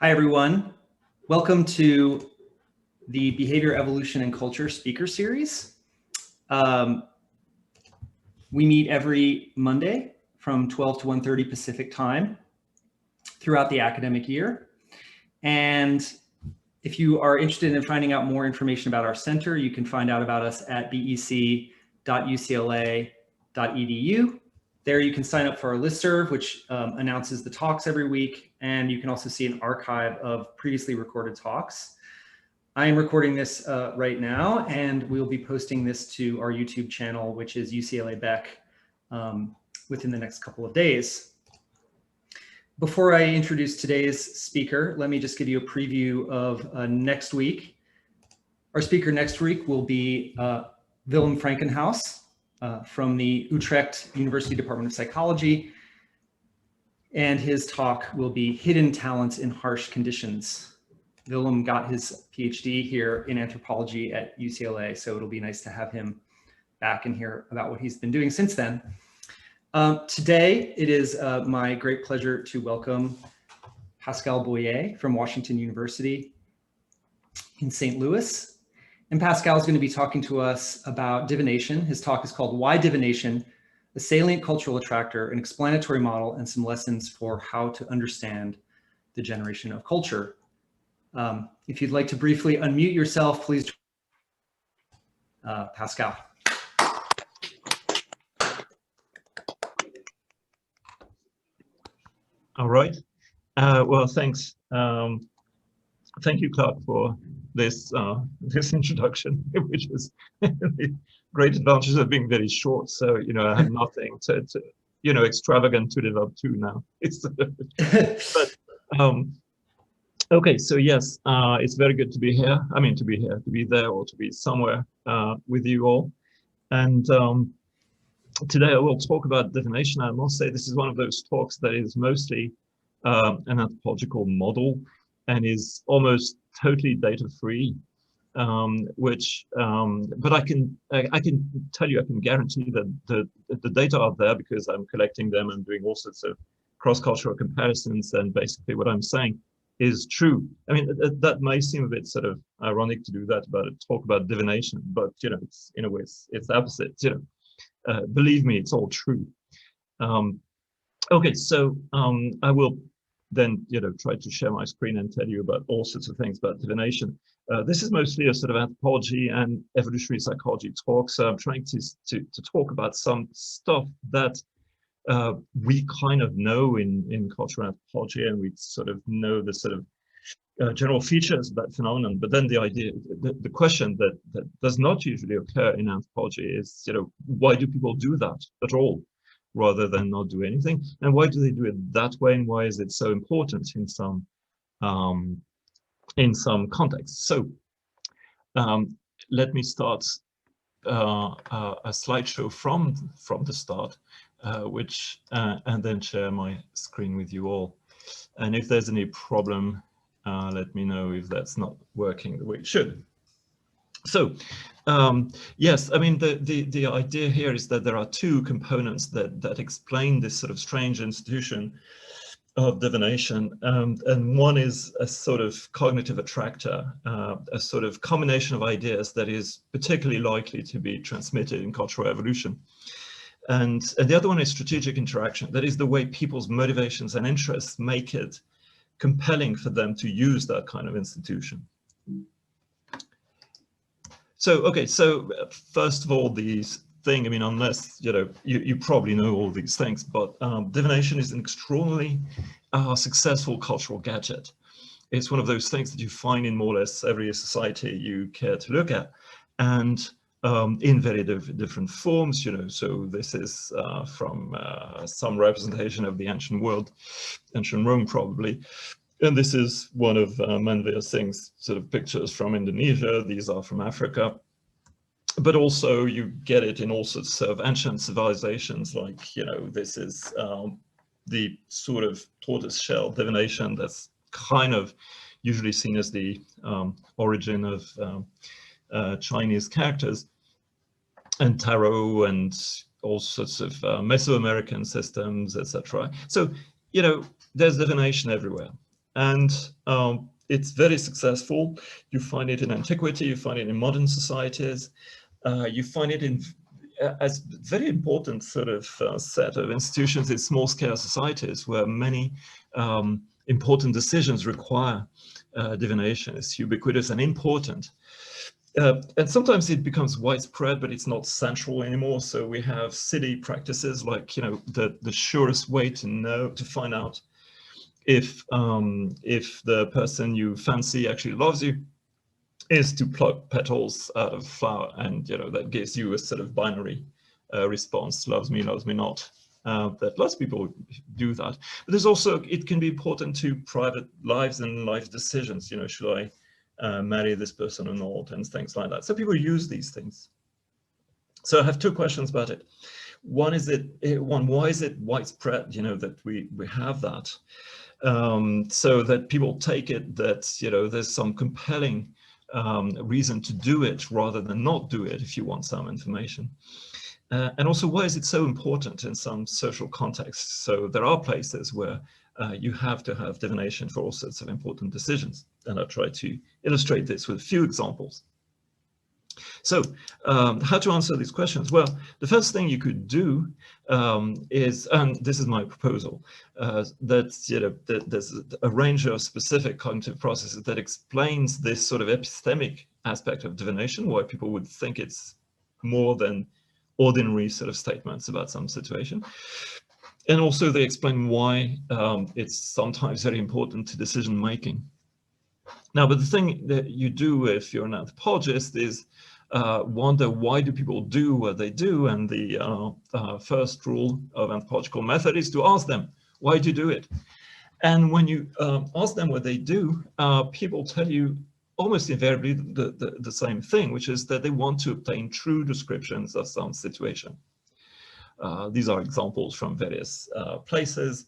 Hi, everyone. Welcome to the Behavior, Evolution, and Culture speaker series. We meet every Monday from 12 to 1:30 Pacific time throughout the academic year. And if you are interested in finding out more information about our center, you can find out about us at bec.ucla.edu. There you can sign up for our listserv, which announces the talks every week. And you can also see an archive of previously recorded talks. I am recording this right now, and we'll be posting this to our YouTube channel, which is UCLA Beck, within the next couple of days. Before I introduce today's speaker, let me just give you a preview of next week. Our speaker next week will be Willem Frankenhaus from the Utrecht University Department of Psychology. And his talk will be Hidden Talents in Harsh Conditions. Willem got his PhD here in anthropology at UCLA, so it'll be nice to have him back and hear about what he's been doing since then. Today, it is my great pleasure to welcome Pascal Boyer from Washington University in St. Louis. And Pascal is going to be talking to us about divination. His talk is called Why Divination? A Salient Cultural Attractor, an Explanatory Model, and some lessons for how to understand the generation of culture. If you'd like to briefly unmute yourself, please, Pascal. All right. Well, thanks. Thank you, Clark, for this this introduction, which is the great advantage of being very short. So, I have nothing to extravagant to live up to now. Okay, so yes, it's very good to be here. I mean, to be there, or to be somewhere with you all. And today I will talk about divination. I must say this is one of those talks that is mostly an anthropological model and is almost totally data-free, but I can tell you, I can guarantee that the data are there because I'm collecting them and doing all sorts of cross-cultural comparisons, and basically what I'm saying is true. I mean, that may seem a bit sort of ironic to do that about a talk about divination, but it's in a way it's the opposite. Believe me, it's all true. Okay, so I will then try to share my screen and tell you about all sorts of things about divination. This is mostly a sort of anthropology and evolutionary psychology talk, so I'm trying to talk about some stuff that we kind of know in cultural anthropology, and we sort of know the sort of general features of that phenomenon. But then the question that does not usually occur in anthropology is, why do people do that at all, rather than not do anything? And why do they do it that way? And why is it so important in some contexts? So let me start a slideshow from the start, and then share my screen with you all. And if there's any problem, let me know if that's not working the way it should. So yes, I mean, the idea here is that there are two components that explain this sort of strange institution of divination, and one is a sort of cognitive attractor, a sort of combination of ideas that is particularly likely to be transmitted in cultural evolution. And the other one is strategic interaction. That is the way people's motivations and interests make it compelling for them to use that kind of institution. So, okay, so first of all, these thing, I mean, unless, you probably know all these things, but divination is an extraordinarily successful cultural gadget. It's one of those things that you find in more or less every society you care to look at, and in very different forms, so this is from some representation of the ancient world, ancient Rome probably. And this is one of Manvir Singh's sort of pictures from Indonesia. These are from Africa. But also you get it in all sorts of ancient civilizations, like, this is the sort of tortoiseshell divination that's kind of usually seen as the origin of Chinese characters, and tarot, and all sorts of Mesoamerican systems, etc. So, there's divination everywhere. And it's very successful. You find it in antiquity, you find it in modern societies, you find it in as very important sort of set of institutions in small-scale societies where many important decisions require divination. It's ubiquitous and important. And sometimes it becomes widespread, but it's not central anymore. So we have city practices like, you know, the surest way to find out if the person you fancy actually loves you is to pluck petals out of flower, and you know that gives you a sort of binary response: loves me not. That lots of people do that, but there's also, it can be important to private lives and life decisions. You know, should I marry this person or not, and things like that. So people use these things. So I have two questions about it. One is why is it widespread? You know, that we have that, so that people take it that, you know, there's some compelling reason to do it rather than not do it if you want some information. And also, why is it so important in some social contexts? So there are places where you have to have divination for all sorts of important decisions. And I'll try to illustrate this with a few examples. So how to answer these questions? Well, the first thing you could do is, and this is my proposal, that, you know, there's a range of specific cognitive processes that explains this sort of epistemic aspect of divination, why people would think it's more than ordinary sort of statements about some situation. And also they explain why it's sometimes very important to decision making. Now, but the thing that you do if you're an anthropologist is wonder, why do people do what they do? And the first rule of anthropological method is to ask them, why do you do it? And when you ask them what they do, people tell you almost invariably the same thing, which is that they want to obtain true descriptions of some situation. These are examples from various places.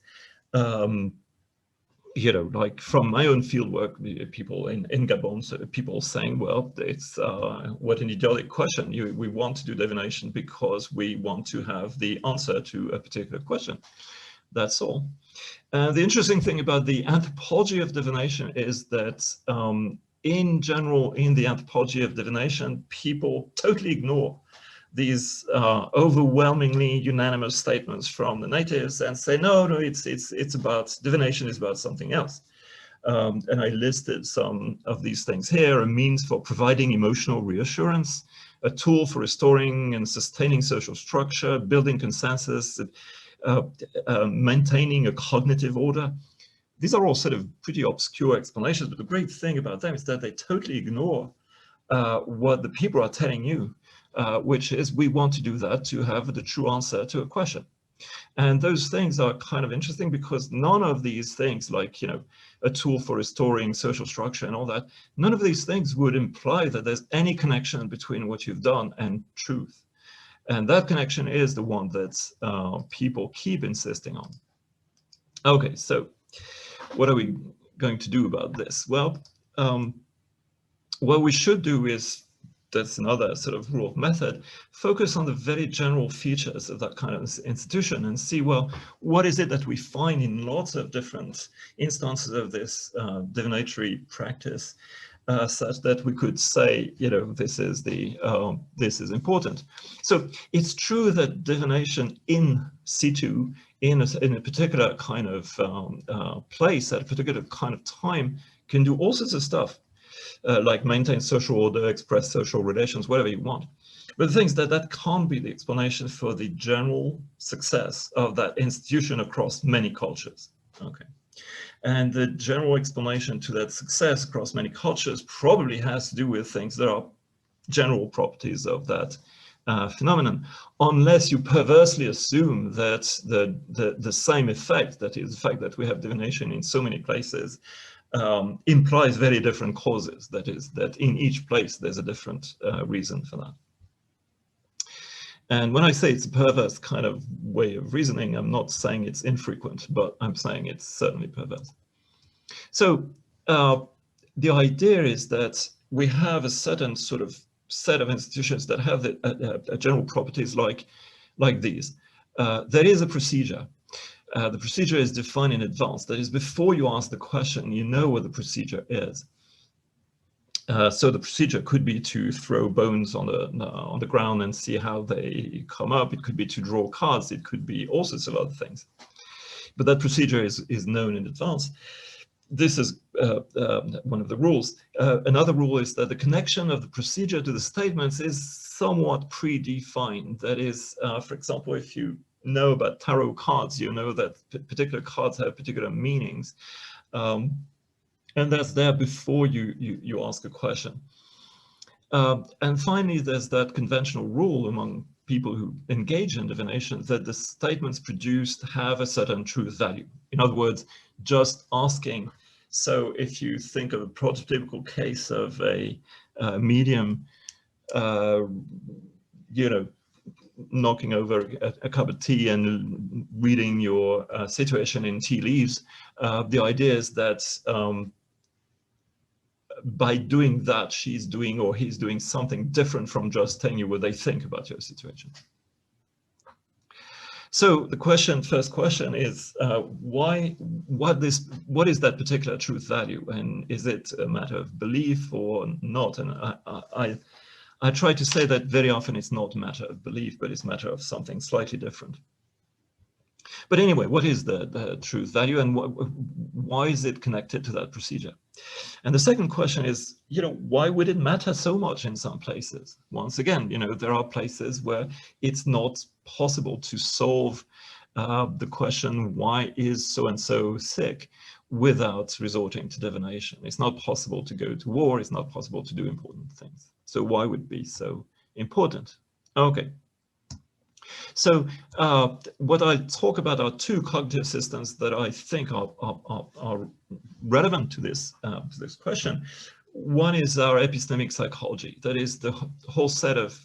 You know, like from my own fieldwork, people in Gabon, so people saying, well, it's what an idiotic question. We want to do divination because we want to have the answer to a particular question. That's all. The interesting thing about the anthropology of divination is that in general, in the anthropology of divination, people totally ignore these overwhelmingly unanimous statements from the natives and say, no, it's about, divination is about something else. And I listed some of these things here: a means for providing emotional reassurance, a tool for restoring and sustaining social structure, building consensus, maintaining a cognitive order. These are all sort of pretty obscure explanations, but the great thing about them is that they totally ignore what the people are telling you, which is, we want to do that to have the true answer to a question. And those things are kind of interesting because none of these things, like, you know, a tool for restoring social structure and all that, none of these things would imply that there's any connection between what you've done and truth. And that connection is the one that people keep insisting on. Okay, so what are we going to do about this? Well, what we should do is, that's another sort of rule of method, focus on the very general features of that kind of institution and see, well, what is it that we find in lots of different instances of this divinatory practice, such that we could say, you know, this is important. So it's true that divination in situ, in a particular kind of place at a particular kind of time, can do all sorts of stuff. Like maintain social order, express social relations, whatever you want. But the thing is that can't be the explanation for the general success of that institution across many cultures. Okay. And the general explanation to that success across many cultures probably has to do with things that are general properties of that phenomenon, unless you perversely assume that the same effect, that is the fact that we have divination in so many places, implies very different causes. That is, that in each place there's a different reason for that. And when I say it's a perverse kind of way of reasoning, I'm not saying it's infrequent, but I'm saying it's certainly perverse. So the idea is that we have a certain sort of set of institutions that have general properties like these. There is a procedure. the procedure is defined in advance. That is, before you ask the question, you know what the procedure is. So the procedure could be to throw bones on the ground and see how they come up. It could be to draw cards. It could be all sorts of other things. But that procedure is known in advance. This is one of the rules. Another rule is that the connection of the procedure to the statements is somewhat predefined. That is, for example, if you know about tarot cards, you know that particular cards have particular meanings. And that's there before you ask a question. And finally, there's that conventional rule among people who engage in divination that the statements produced have a certain truth value. In other words, just asking. So if you think of a prototypical case of a medium, knocking over a cup of tea and reading your situation in tea leaves, the idea is that by doing that, she's doing or he's doing something different from just telling you what they think about your situation. So the first question is, what is that particular truth value, and is it a matter of belief or not? And I try to say that very often it's not a matter of belief, but it's a matter of something slightly different. But anyway, what is the truth value, and why is it connected to that procedure? And the second question is, why would it matter so much in some places? Once again, there are places where it's not possible to solve the question, why is so-and-so sick, without resorting to divination. It's not possible to go to war. It's not possible to do important things. So why would it be so important? Okay. So what I talk about are two cognitive systems that I think are relevant to this question. One is our epistemic psychology. That is the whole set of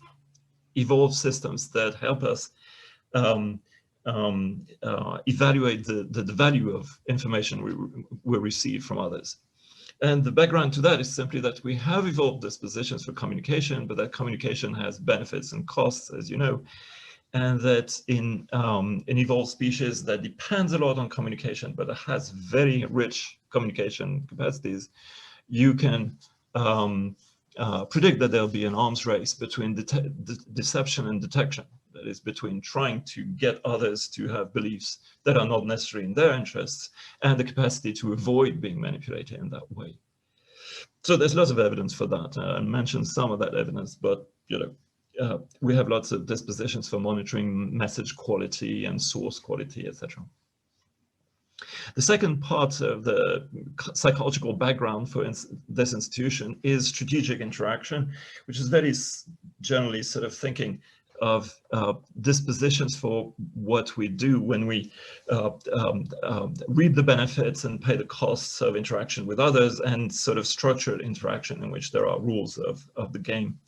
evolved systems that help us evaluate the value of information we receive from others. And the background to that is simply that we have evolved dispositions for communication, but that communication has benefits and costs, as you know. And that in evolved species that depends a lot on communication, but it has very rich communication capacities, you can predict that there'll be an arms race between deception and detection. That is, between trying to get others to have beliefs that are not necessarily in their interests and the capacity to avoid being manipulated in that way. So there's lots of evidence for that. I mentioned some of that evidence, but we have lots of dispositions for monitoring message quality and source quality, etc. The second part of the psychological background for this institution is strategic interaction, which is very generally sort of thinking of dispositions for what we do when we reap the benefits and pay the costs of interaction with others, and sort of structured interaction in which there are rules of the game.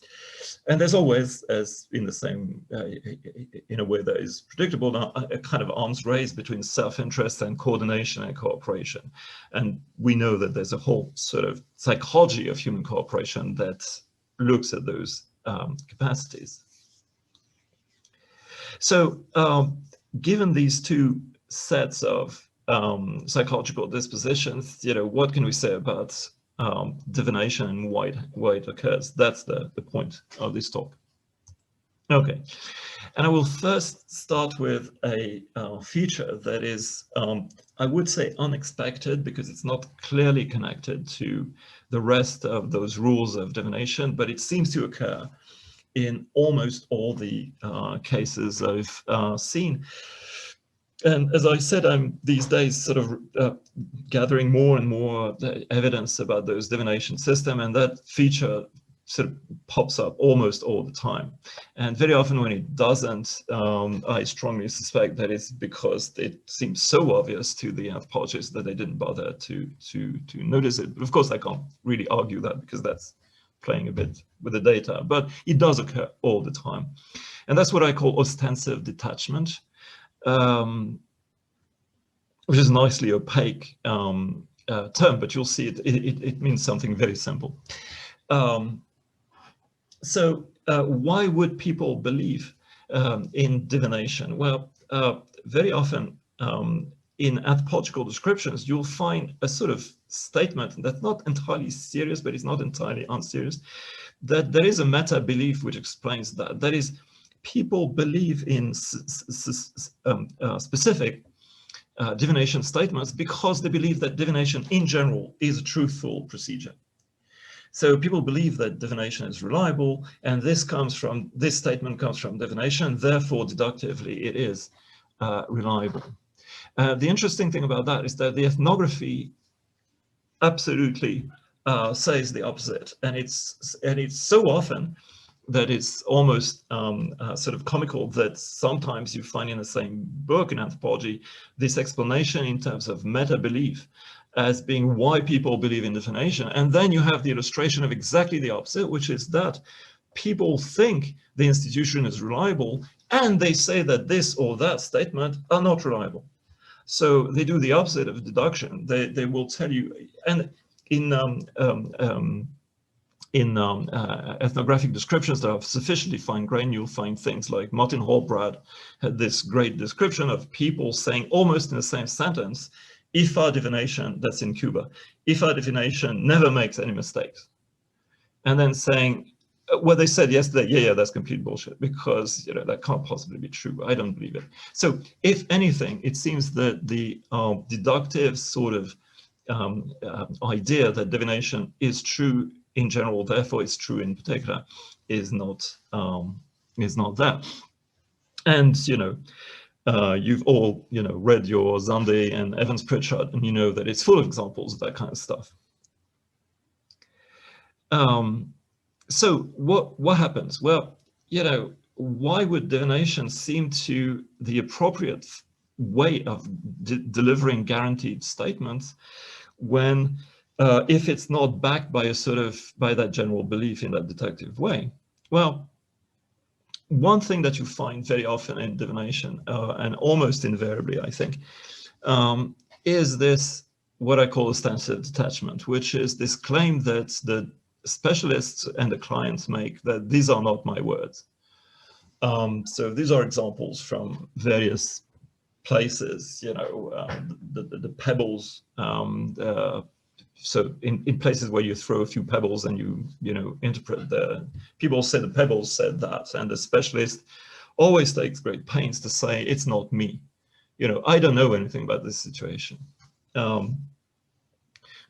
And there's always, as in the same, in a way that is predictable, a kind of arms race between self-interest and coordination and cooperation. And we know that there's a whole sort of psychology of human cooperation that looks at those capacities. So given these two sets of psychological dispositions, what can we say about divination and why it occurs? That's the point of this talk. Okay, and I will first start with a feature that is, I would say, unexpected, because it's not clearly connected to the rest of those rules of divination, but it seems to occur in almost all the cases I've seen. And as I said, I'm these days sort of gathering more and more evidence about those divination system, and that feature sort of pops up almost all the time. And very often when it doesn't, I strongly suspect that it's because it seems so obvious to the anthropologists that they didn't bother to notice it. But of course, I can't really argue that, because that's playing a bit with the data, but it does occur all the time. And that's what I call ostensive detachment, which is a nicely opaque term, but you'll see it means something very simple. So why would people believe in divination? Well, very often in anthropological descriptions, you'll find a sort of statement that's not entirely serious, but it's not entirely unserious, that there is a meta belief which explains that. That is, people believe in specific divination statements because they believe that divination in general is a truthful procedure. So people believe that divination is reliable, and this statement comes from divination, therefore deductively it is reliable. The interesting thing about that is that the ethnography absolutely says the opposite, and it's so often that it's almost sort of comical that sometimes you find in the same book in anthropology this explanation in terms of meta-belief as being why people believe in divination, and then you have the illustration of exactly the opposite, which is that people think the institution is reliable, and they say that this or that statement are not reliable. So they do the opposite of deduction. They will tell you, and in ethnographic descriptions that are sufficiently fine-grained, you'll find things like Martin Hallbrad had this great description of people saying almost in the same sentence, Ifa divination, that's in Cuba, Ifa divination never makes any mistakes. And then saying, well, they said yesterday, yeah, that's complete bullshit, because that can't possibly be true. I don't believe it. So if anything, it seems that the deductive sort of idea that divination is true in general, therefore it's true in particular, is not there. And you've all read your Zande and Evans Pritchard, and you know that it's full of examples of that kind of stuff. So what happens? Well, why would divination seem to the appropriate way of delivering guaranteed statements when if it's not backed by by that general belief in that deductive way? Well, one thing that you find very often in divination, and almost invariably, I think, is this, what I call ostensive detachment, which is this claim that the specialists and the clients make that these are not my words. So these are examples from various places, the pebbles. So in places where you throw a few pebbles and you interpret people say the pebbles said that, and the specialist always takes great pains to say it's not me. I don't know anything about this situation.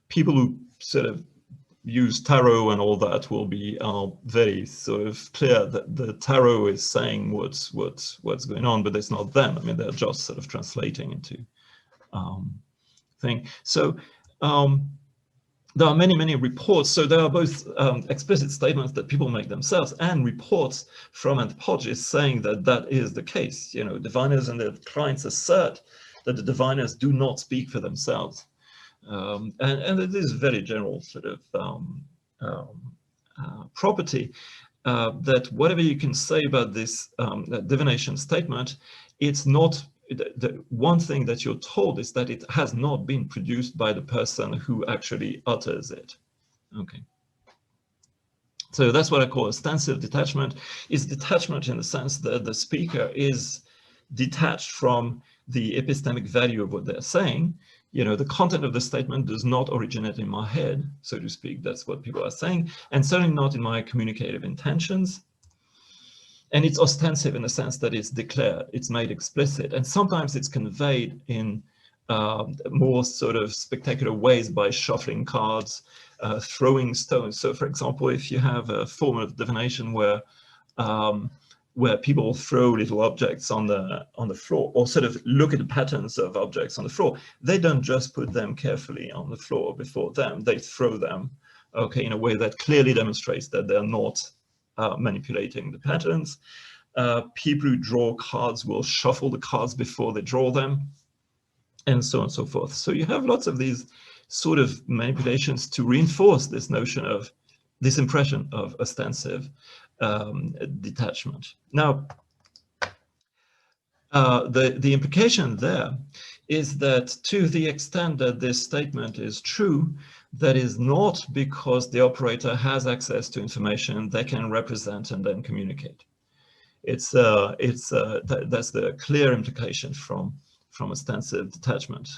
People who sort of use tarot and all that will be very sort of clear that the tarot is saying what's going on, but it's not them. I mean, they're just sort of translating into thing. So there are many reports. So there are both explicit statements that people make themselves and reports from anthropologists saying that that is the case. Diviners and their clients assert that the diviners do not speak for themselves. And it is very general sort of property that whatever you can say about this divination statement, it's not, the one thing that you're told is that it has not been produced by the person who actually utters it. Okay. So that's what I call ostensive detachment. Is detachment in the sense that the speaker is detached from the epistemic value of what they're saying. The content of the statement does not originate in my head, so to speak. That's what people are saying, and certainly not in my communicative intentions. And it's ostensive in the sense that it's declared, it's made explicit, and sometimes it's conveyed in more sort of spectacular ways by shuffling cards, throwing stones. So, for example, if you have a form of divination where people throw little objects on the floor, or sort of look at the patterns of objects on the floor, they don't just put them carefully on the floor before them, they throw them, okay, in a way that clearly demonstrates that they're not manipulating the patterns. People who draw cards will shuffle the cards before they draw them, and so on and so forth. So you have lots of these sort of manipulations to reinforce this notion of this impression of ostensive detachment. Now, the implication there is that to the extent that this statement is true, that is not because the operator has access to information they can represent and then communicate. That's the clear implication from from ostensive detachment.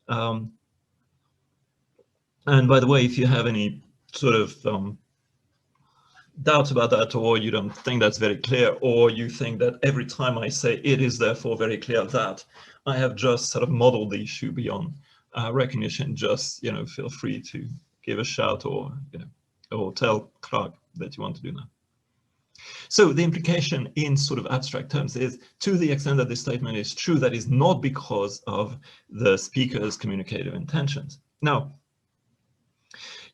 And by the way, if you have any sort of doubts about that, or you don't think that's very clear, or you think that every time I say it is therefore very clear that I have just sort of modeled the issue beyond recognition, just feel free to give a shout, or or tell Clark that you want to do that. So the implication in sort of abstract terms is, to the extent that this statement is true, that is not because of the speaker's communicative intentions. Now,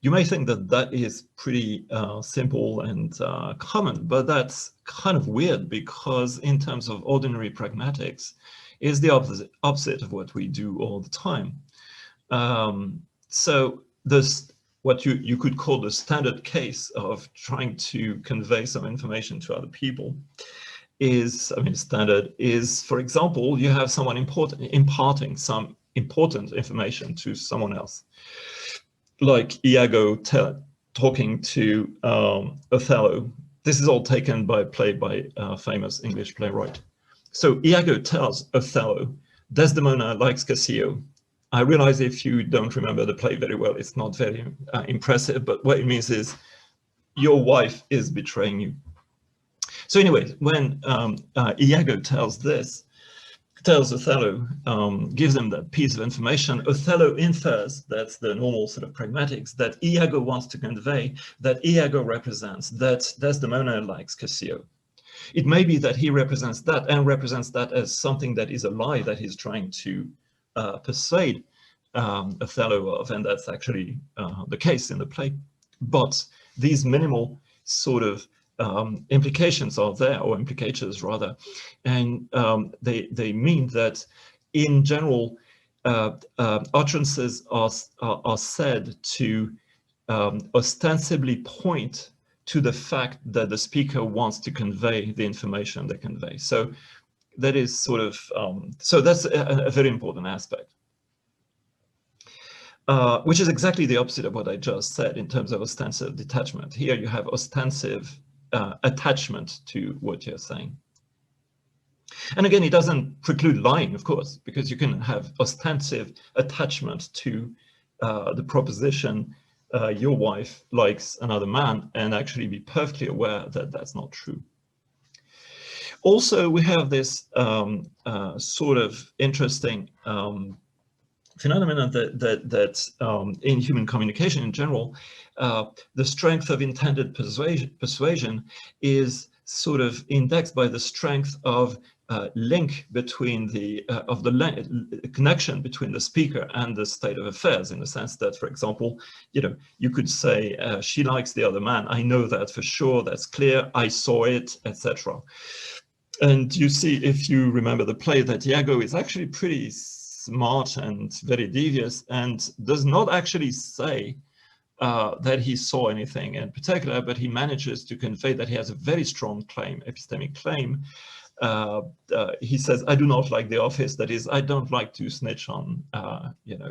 you may think that that is pretty simple and common, but that's kind of weird, because in terms of ordinary pragmatics, is the opposite of what we do all the time. So this, what you could call the standard case of trying to convey some information to other people is, standard is, for example, you have someone imparting some important information to someone else. Like Iago talking to Othello. This is all taken by a play by a famous English playwright. So Iago tells Othello, Desdemona likes Cassio. I realize if you don't remember the play very well, it's not very impressive, but what it means is your wife is betraying you. So anyway, when Iago tells Othello, gives him that piece of information, Othello infers, that's the normal sort of pragmatics, that Iago wants to convey, that Iago represents, that Desdemona likes Cassio. It may be that he represents that, and represents that as something that is a lie that he's trying to persuade Othello of, and that's actually the case in the play. But these minimal sort of implications are there, or implicators rather, and they mean that in general utterances are said to ostensibly point to the fact that the speaker wants to convey the information they convey. So that is sort of so that's a very important aspect, which is exactly the opposite of what I just said in terms of ostensive detachment. Here you have ostensive attachment to what you're saying. And again, it doesn't preclude lying, of course, because you can have ostensive attachment to the proposition your wife likes another man, and actually be perfectly aware that that's not true. Also, we have this sort of interesting phenomenon that in human communication in general, the strength of intended persuasion is sort of indexed by the strength of link between the connection between the speaker and the state of affairs, in the sense that, for example, you could say she likes the other man. I know that for sure. That's clear. I saw it, etc. And you see, if you remember the play, that Iago is actually pretty smart and very devious, and does not actually say that he saw anything in particular, but he manages to convey that he has a very strong claim, epistemic claim. He says, I do not like the office, that is, I don't like to snitch on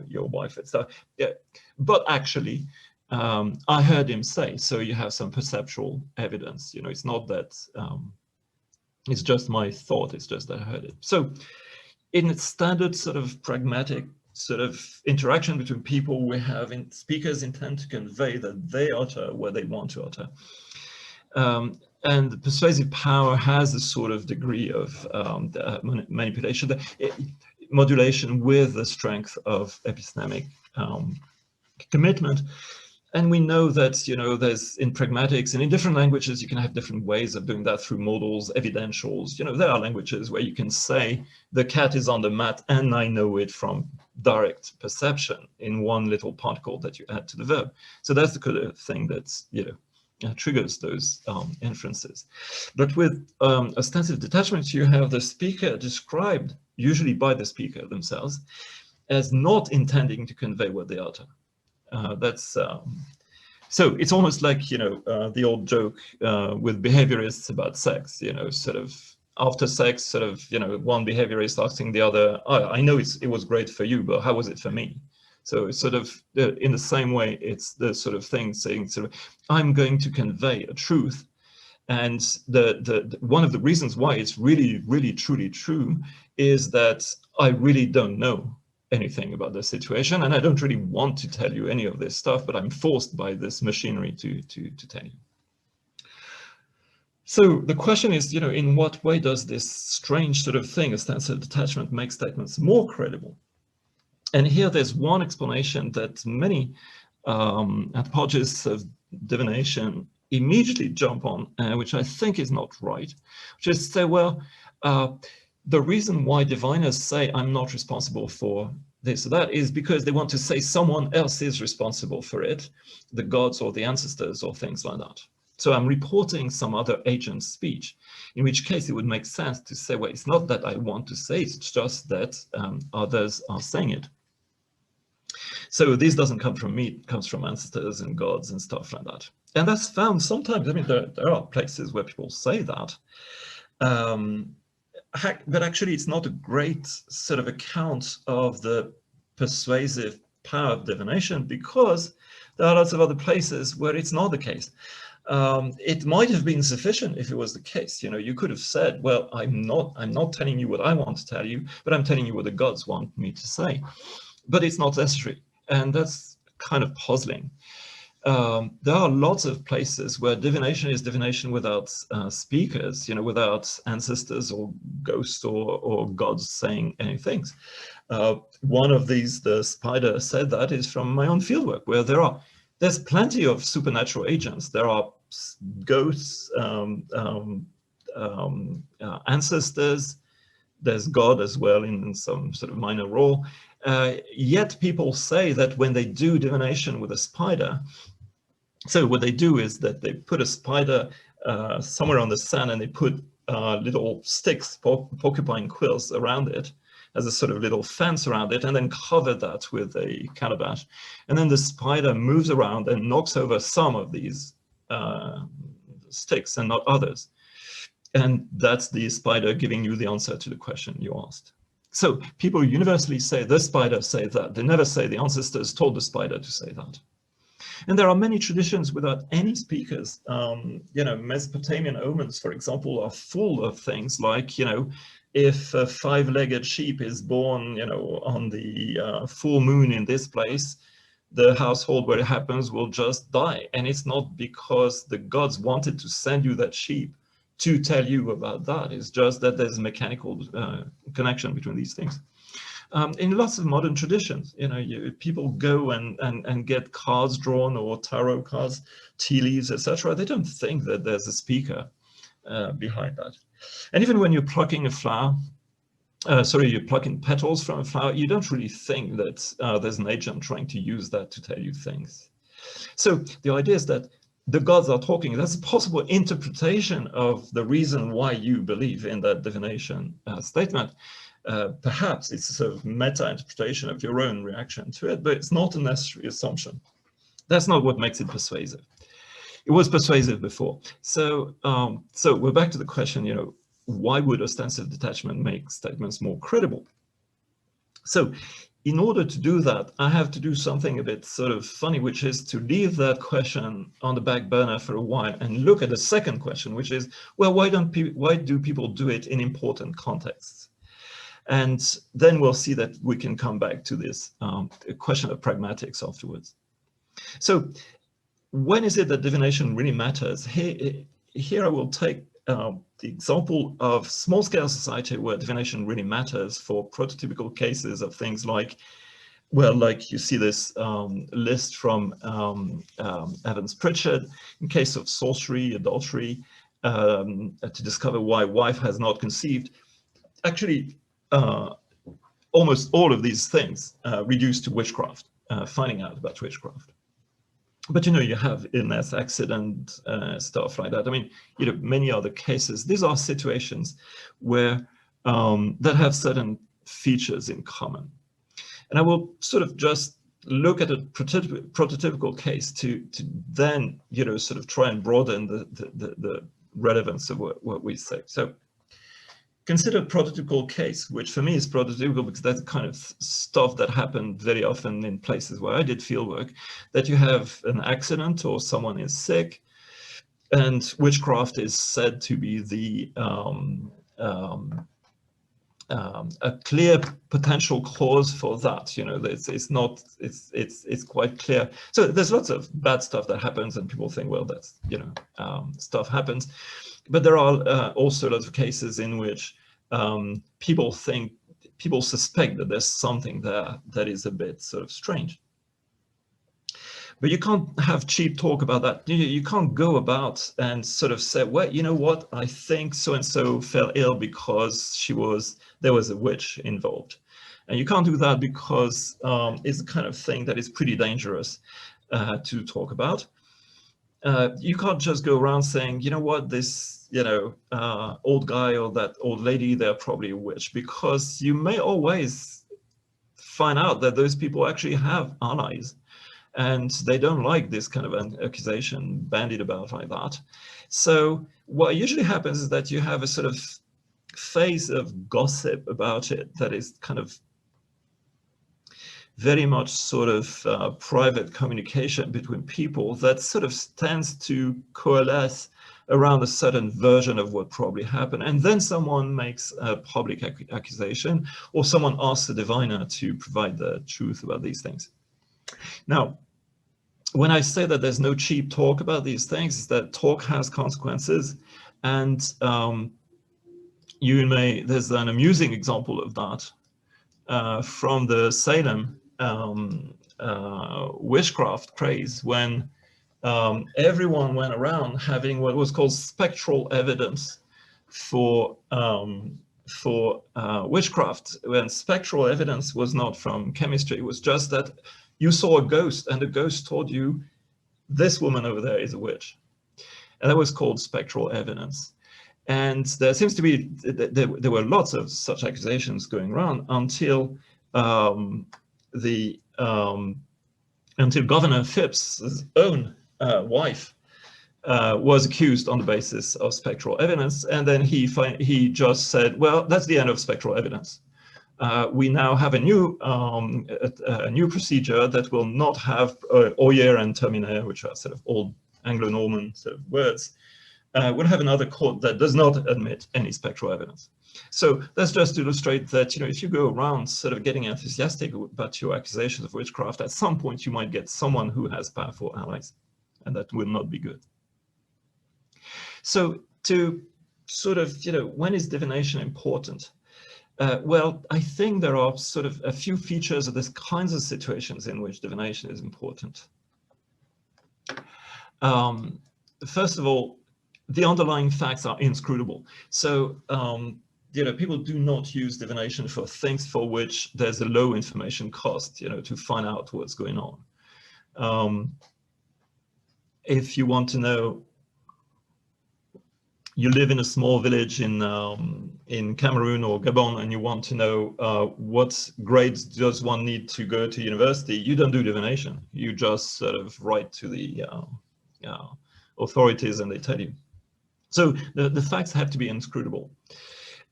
your wife and stuff. Yeah. But actually, I heard him say, so you have some perceptual evidence. It's not that it's just my thought, it's just that I heard it. So in its standard sort of pragmatic sort of interaction between people, we have speakers intend to convey that they utter what they want to utter. And the persuasive power has a sort of degree of manipulation, modulation with the strength of epistemic commitment. And we know that, there's in pragmatics and in different languages, you can have different ways of doing that through modals, evidentials. There are languages where you can say the cat is on the mat and I know it from direct perception in one little particle that you add to the verb. So that's the kind of thing that's, triggers those inferences. But with ostensive detachment, you have the speaker described, usually by the speaker themselves, as not intending to convey what they utter. So it's almost like, the old joke with behaviorists about sex, sort of after sex, sort of, one behaviorist asking the other, oh, I know it was great for you, but how was it for me? So it's sort of in the same way, it's the sort of thing saying, sort of, I'm going to convey a truth, And one of the reasons why it's really, really, truly true is that I really don't know anything about the situation, and I don't really want to tell you any of this stuff, but I'm forced by this machinery to tell you. So the question is, you know, in what way does this strange sort of thing, ostensive detachment, make statements more credible? And here there's one explanation that many anthropologists of divination immediately jump on, which I think is not right, which is to say, well, the reason why diviners say I'm not responsible for this or that is because they want to say someone else is responsible for it, the gods or the ancestors or things like that. So I'm reporting some other agent's speech, in which case it would make sense to say, well, it's not that I want to say, it's just that others are saying it. So this doesn't come from me, it comes from ancestors and gods and stuff like that. And that's found sometimes, I mean, there are places where people say that, but actually it's not a great sort of account of the persuasive power of divination, because there are lots of other places where it's not the case. It might have been sufficient if it was the case. You know, you could have said, well, I'm not telling you what I want to tell you, but I'm telling you what the gods want me to say. But it's not necessary. And that's kind of puzzling. There are lots of places where divination is divination without speakers, you know, without ancestors or ghosts or gods saying anything. One of these, the spider said that, is from my own fieldwork, where there's plenty of supernatural agents. There are ghosts, ancestors, there's God as well in some sort of minor role. Yet people say that when they do divination with a spider, so what they do is that they put a spider somewhere on the sand, and they put little sticks, porcupine quills around it as a sort of little fence around it, and then cover that with a calabash. And then the spider moves around and knocks over some of these sticks and not others. And that's the spider giving you the answer to the question you asked. So people universally say the spider said that. They never say the ancestors told the spider to say that. And there are many traditions without any speakers. You know, Mesopotamian omens, for example, are full of things like, you know, if a five-legged sheep is born, you know, on the full moon in this place, the household where it happens will just die. And it's not because the gods wanted to send you that sheep to tell you about that. It's just that there's a mechanical connection between these things. In lots of modern traditions, you know, people go and get cards drawn, or tarot cards, tea leaves, etc. They don't think that there's a speaker behind that. And even when you're plucking a flower, you're plucking petals from a flower, you don't really think that there's an agent trying to use that to tell you things. So the idea is that the gods are talking. That's a possible interpretation of the reason why you believe in that divination statement. Perhaps it's a sort of meta-interpretation of your own reaction to it, but it's not a necessary assumption. That's not what makes it persuasive. It was persuasive before. So we're back to the question, you know, why would ostensive detachment make statements more credible? So in order to do that, I have to do something a bit sort of funny, which is to leave that question on the back burner for a while and look at the second question, which is, well, why do people do it in important contexts? And then we'll see that we can come back to this question of pragmatics afterwards. So when is it that divination really matters? Here I will take the example of small-scale society where divination really matters for prototypical cases of things like, well, like you see this list from Evans Pritchard, in case of sorcery, adultery, to discover why wife has not conceived. Actually, almost all of these things reduce to witchcraft, finding out about witchcraft. But, you know, you have illness, accident, stuff like that. I mean, you know, many other cases. These are situations where that have certain features in common. And I will sort of just look at a prototypical case to then, you know, sort of try and broaden the relevance of what we say. So consider a prototypical case, which for me is prototypical because that's kind of stuff that happened very often in places where I did fieldwork, that you have an accident or someone is sick. And witchcraft is said to be the a clear potential cause for that. You know, it's quite clear. So there's lots of bad stuff that happens, and people think, well, that's, you know, stuff happens. But there are also lots of cases in which people suspect that there's something there that is a bit sort of strange. But you can't have cheap talk about that. You can't go about and sort of say, well, you know what, I think so-and-so fell ill because there was a witch involved. And you can't do that because it's the kind of thing that is pretty dangerous to talk about. You can't just go around saying, you know what, this, you know, old guy or that old lady, they're probably a witch, because you may always find out that those people actually have allies. And they don't like this kind of an accusation bandied about like that. So what usually happens is that you have a sort of phase of gossip about it that is kind of very much sort of private communication between people that sort of tends to coalesce around a certain version of what probably happened. And then someone makes a public accusation, or someone asks the diviner to provide the truth about these things. Now, when I say that there's no cheap talk about these things, is that talk has consequences. And there's an amusing example of that from the Salem witchcraft craze, when everyone went around having what was called spectral evidence for witchcraft, when spectral evidence was not from chemistry. It was just that you saw a ghost, and the ghost told you, this woman over there is a witch. And that was called spectral evidence. And there seems to be, there were lots of such accusations going around until until Governor Phipps's own wife was accused on the basis of spectral evidence. And then he just said, well, that's the end of spectral evidence. We now have a new procedure that will not have oyer and terminer, which are sort of old Anglo-Norman sort of words. We'll have another court that does not admit any spectral evidence. So that's just to illustrate that, you know, if you go around sort of getting enthusiastic about your accusations of witchcraft, at some point you might get someone who has powerful allies, and that will not be good. So to sort of, you know, when is divination important? Well, I think there are sort of a few features of these kinds of situations in which divination is important. First of all, the underlying facts are inscrutable. So, you know, people do not use divination for things for which there's a low information cost, you know, to find out what's going on. If you want to know, you live in a small village in Cameroon or Gabon, and you want to know what grades does one need to go to university, you don't do divination. You just sort of write to the authorities and they tell you. So the facts have to be inscrutable.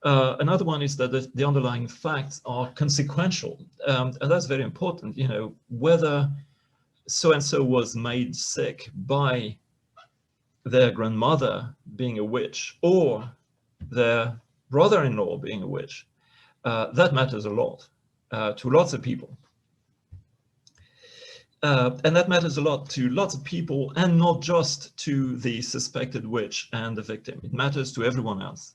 Another one is that the underlying facts are consequential, and that's very important. You know, whether so-and-so was made sick by their grandmother being a witch or their brother-in-law being a witch, that matters a lot to lots of people. And that matters a lot to lots of people, and not just to the suspected witch and the victim. It matters to everyone else.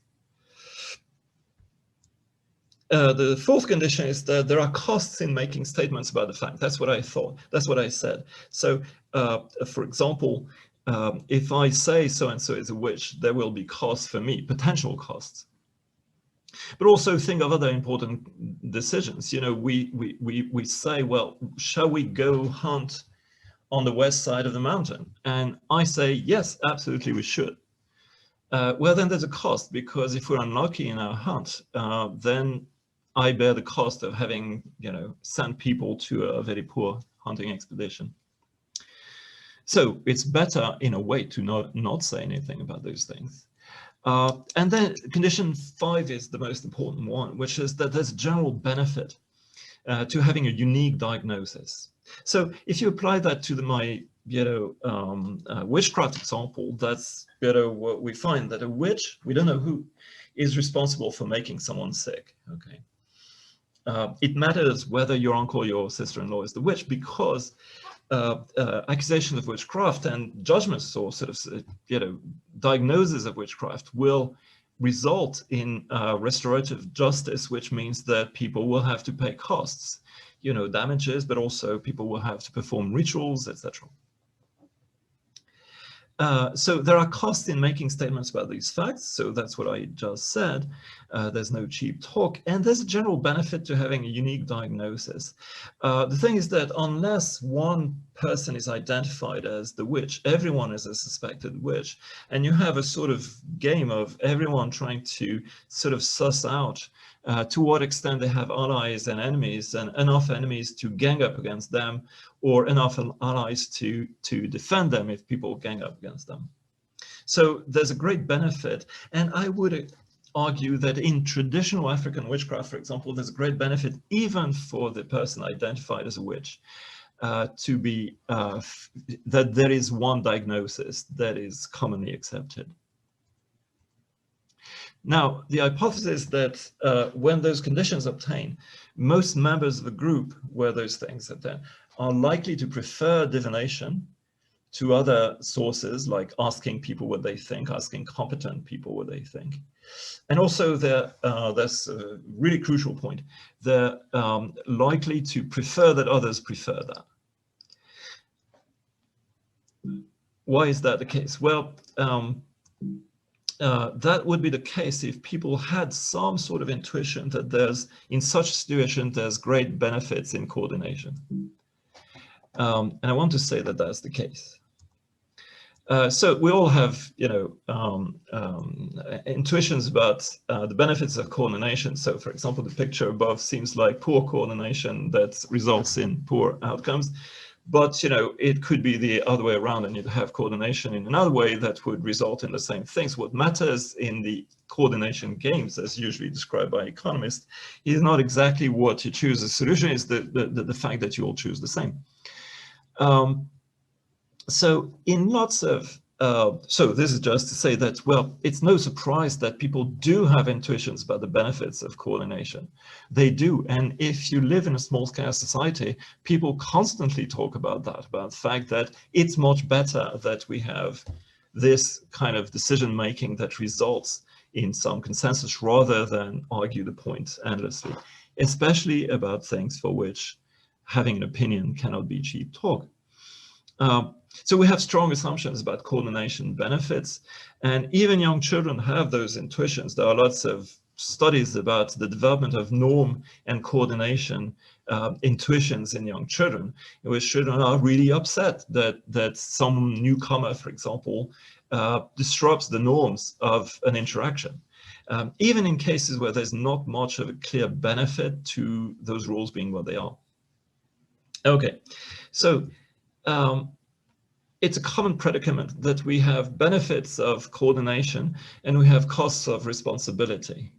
The fourth condition is that there are costs in making statements about the fact. That's what I thought. That's what I said. So, for example, if I say so-and-so is a witch, there will be costs for me, potential costs. But also think of other important decisions. You know, we say, well, shall we go hunt on the west side of the mountain? And I say, yes, absolutely, we should. Well, then there's a cost, because if we're unlucky in our hunt, then I bear the cost of having, you know, sent people to a very poor hunting expedition. So it's better in a way to not say anything about those things. And then condition 5 is the most important one, which is that there's a general benefit to having a unique diagnosis. So if you apply that to my witchcraft example, that's what we find, that a witch, we don't know who is responsible for making someone sick. Okay, it matters whether your uncle or your sister-in-law is the witch, because accusations of witchcraft and judgments, or sort of diagnosis of witchcraft, will result in restorative justice, which means that people will have to pay costs, damages, but also people will have to perform rituals, etc. So there are costs in making statements about these facts. So that's what I just said. There's no cheap talk, and there's a general benefit to having a unique diagnosis. The thing is that unless one person is identified as the witch, everyone is a suspected witch, and you have a sort of game of everyone trying to sort of suss out to what extent they have allies and enemies, and enough enemies to gang up against them, or enough allies to defend them if people gang up against them. So there's a great benefit, and I would argue that in traditional African witchcraft, for example, there's a great benefit even for the person identified as a witch to be that there is one diagnosis that is commonly accepted. Now, the hypothesis that when those conditions obtain, most members of the group where those things obtain are likely to prefer divination to other sources, like asking people what they think, asking competent people what they think. And also, that's a really crucial point, they're likely to prefer that others prefer that. Why is that the case? Well, that would be the case if people had some sort of intuition that in such a situation, there's great benefits in coordination. And I want to say that that's the case. So we all have, intuitions about the benefits of coordination. So, for example, the picture above seems like poor coordination that results in poor outcomes. But, it could be the other way around, and you'd have coordination in another way that would result in the same things. What matters in the coordination games, as usually described by economists, is not exactly what you choose as solution, is the fact that you all choose the same. So in lots of, so this is just to say that, well, it's no surprise that people do have intuitions about the benefits of coordination. They do. And if you live in a small-scale society, people constantly talk about that, about the fact that it's much better that we have this kind of decision-making that results in some consensus rather than argue the point endlessly, especially about things for which having an opinion cannot be cheap talk. So we have strong assumptions about coordination benefits, and even young children have those intuitions. There are lots of studies about the development of norm and coordination intuitions in young children, in which children are really upset that some newcomer, for example, disrupts the norms of an interaction, even in cases where there's not much of a clear benefit to those rules being what they are. Okay, so it's a common predicament that we have benefits of coordination and we have costs of responsibility.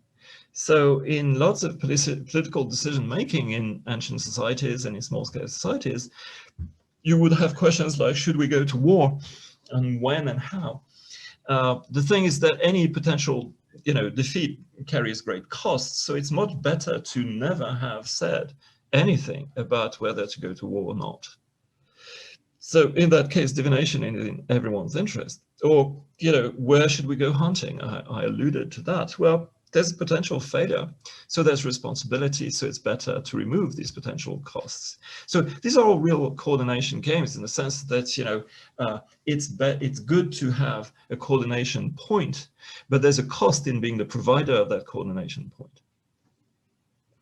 So in lots of political decision-making in ancient societies and in small-scale societies, you would have questions like, should we go to war, and when and how? The thing is that any potential defeat carries great costs, so it's much better to never have said anything about whether to go to war or not. So in that case, divination is in everyone's interest. Or, where should we go hunting? I alluded to that. Well, there's a potential failure, so there's responsibility, so it's better to remove these potential costs. So these are all real coordination games in the sense that, it's good to have a coordination point, but there's a cost in being the provider of that coordination point.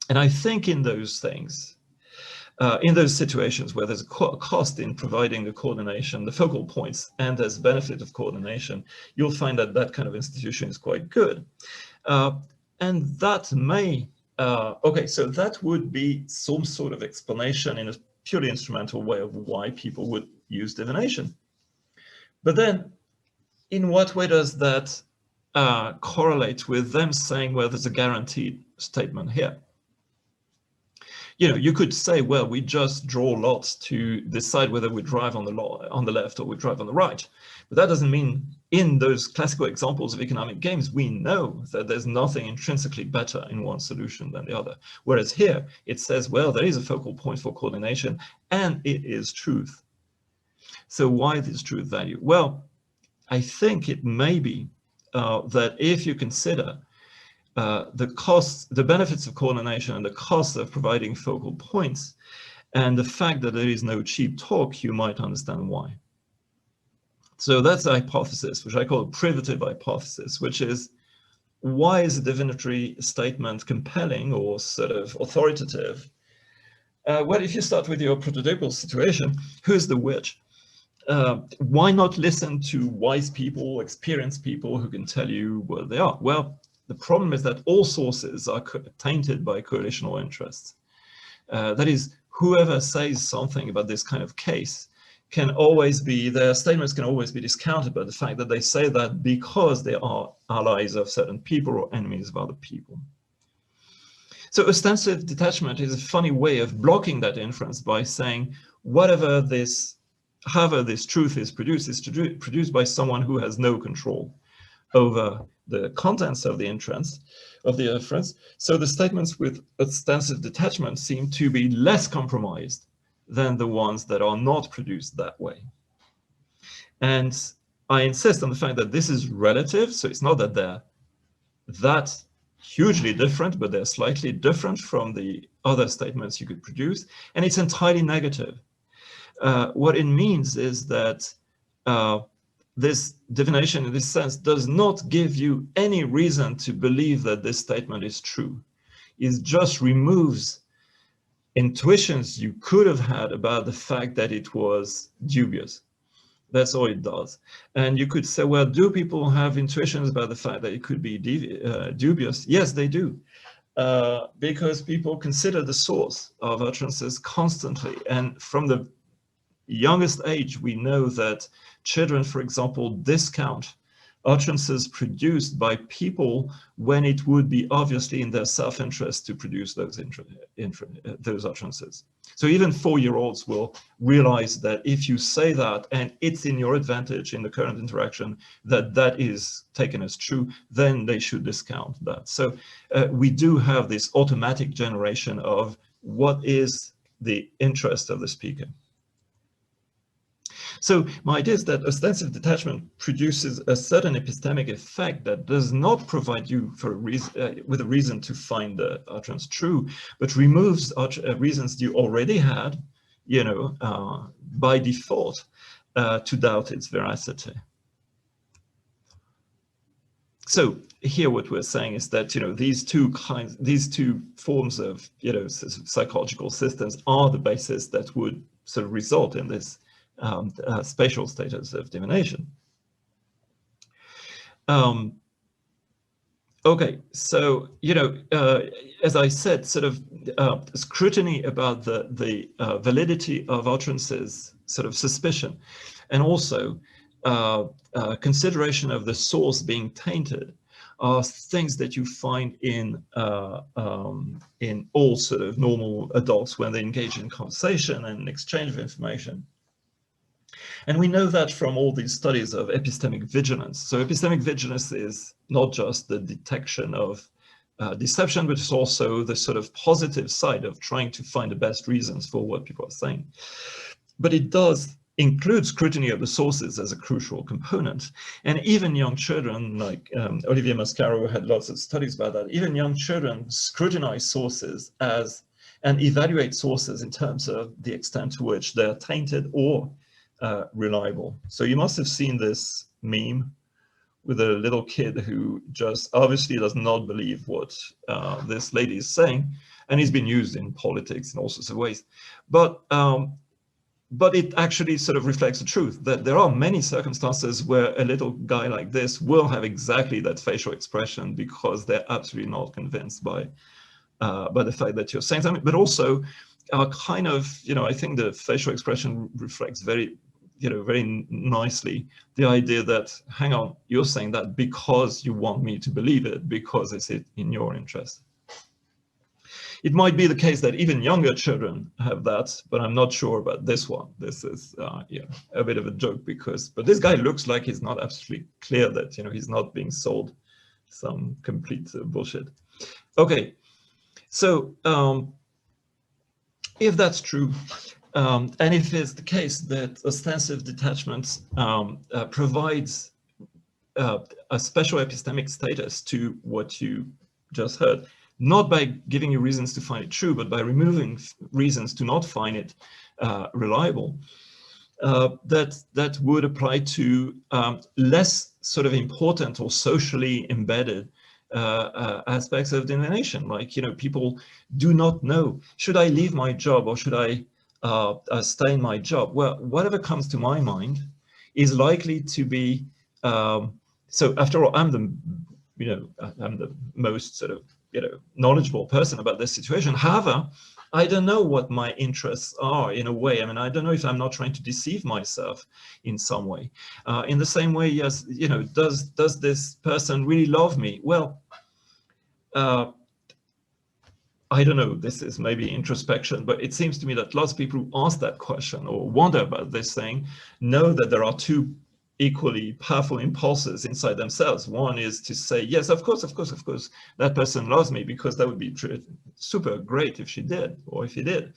And I think in those things, in those situations where there's a cost in providing the coordination, the focal points, and there's benefit of coordination, you'll find that that kind of institution is quite good. And that may, okay, so that would be some sort of explanation in a purely instrumental way of why people would use divination. But then, in what way does that correlate with them saying, well, there's a guaranteed statement here? You know, you could say, well, we just draw lots to decide whether we drive on the left or we drive on the right. But that doesn't mean, in those classical examples of economic games, we know that there's nothing intrinsically better in one solution than the other. Whereas here, it says, well, there is a focal point for coordination, and it is truth. So why this truth value? Well, I think it may be that if you consider the costs, the benefits of coordination and the costs of providing focal points, and the fact that there is no cheap talk, you might understand why. So that's a hypothesis, which I call a privative hypothesis, which is, why is a divinatory statement compelling or sort of authoritative? Well, if you start with your prototypal situation, who's the which? Why not listen to wise people, experienced people who can tell you what they are? Well, the problem is that all sources are tainted by coalitional interests. That is, whoever says something about this kind of case can always be, their statements can always be discounted by the fact that they say that because they are allies of certain people or enemies of other people. So ostensive detachment is a funny way of blocking that inference by saying, however this truth is produced by someone who has no control over the contents of the inference. So the statements with ostensive detachment seem to be less compromised than the ones that are not produced that way. And I insist on the fact that this is relative, so it's not that they're that hugely different, but they're slightly different from the other statements you could produce, and it's entirely negative. What it means is that this divination, in this sense, does not give you any reason to believe that this statement is true. It just removes intuitions you could have had about the fact that it was dubious. That's all it does. And you could say, well, do people have intuitions about the fact that it could be dubious? Yes, they do. Because people consider the source of utterances constantly. And from the youngest age, we know that children, for example, discount utterances produced by people when it would be obviously in their self-interest to produce those utterances. So even 4-year-olds will realize that if you say that and it's in your advantage in the current interaction, that is taken as true, then they should discount that. So we do have this automatic generation of what is the interest of the speaker. So my idea is that ostensive detachment produces a certain epistemic effect that does not provide you for with a reason to find the utterance true, but removes reasons you already had, you know, by default, to doubt its veracity. So here what we're saying is that, you know, these two forms of, you know, psychological systems are the basis that would sort of result in this spatial status of divination. Okay, so, you know, as I said, sort of scrutiny about the validity of utterances, sort of suspicion, and also consideration of the source being tainted are things that you find in all sort of normal adults when they engage in conversation and exchange of information. And we know that from all these studies of epistemic vigilance. So epistemic vigilance is not just the detection of deception, but it's also the sort of positive side of trying to find the best reasons for what people are saying. But it does include scrutiny of the sources as a crucial component. And even young children, like Olivier Mascaro had lots of studies about that, even young children scrutinize sources and evaluate sources in terms of the extent to which they're tainted or reliable. So you must have seen this meme with a little kid who just obviously does not believe what this lady is saying, and it's been used in politics in all sorts of ways. But it actually sort of reflects the truth that there are many circumstances where a little guy like this will have exactly that facial expression because they're absolutely not convinced by the fact that you're saying something, but also kind of, you know, I think the facial expression reflects very nicely the idea that, hang on, you're saying that because you want me to believe it, because it's in your interest. It might be the case that even younger children have that, but I'm not sure about this one. This is yeah, a bit of a joke but this guy looks like he's not absolutely clear that he's not being sold some complete bullshit. Okay, so if that's true, and if it's the case that ostensive detachment provides a special epistemic status to what you just heard, not by giving you reasons to find it true, but by removing reasons to not find it reliable, that would apply to less sort of important or socially embedded aspects of divination. Like, people do not know, should I leave my job or should I stay in my job? Well, whatever comes to my mind is likely to be, so after all, I'm the most sort of, knowledgeable person about this situation. However, I don't know what my interests are in a way. I mean, I don't know if I'm not trying to deceive myself in some way. In the same way, yes, does this person really love me? Well, I don't know, this is maybe introspection, but it seems to me that lots of people who ask that question or wonder about this thing know that there are two equally powerful impulses inside themselves. One is to say, yes, of course, that person loves me, because that would be super great if she did, or if he did.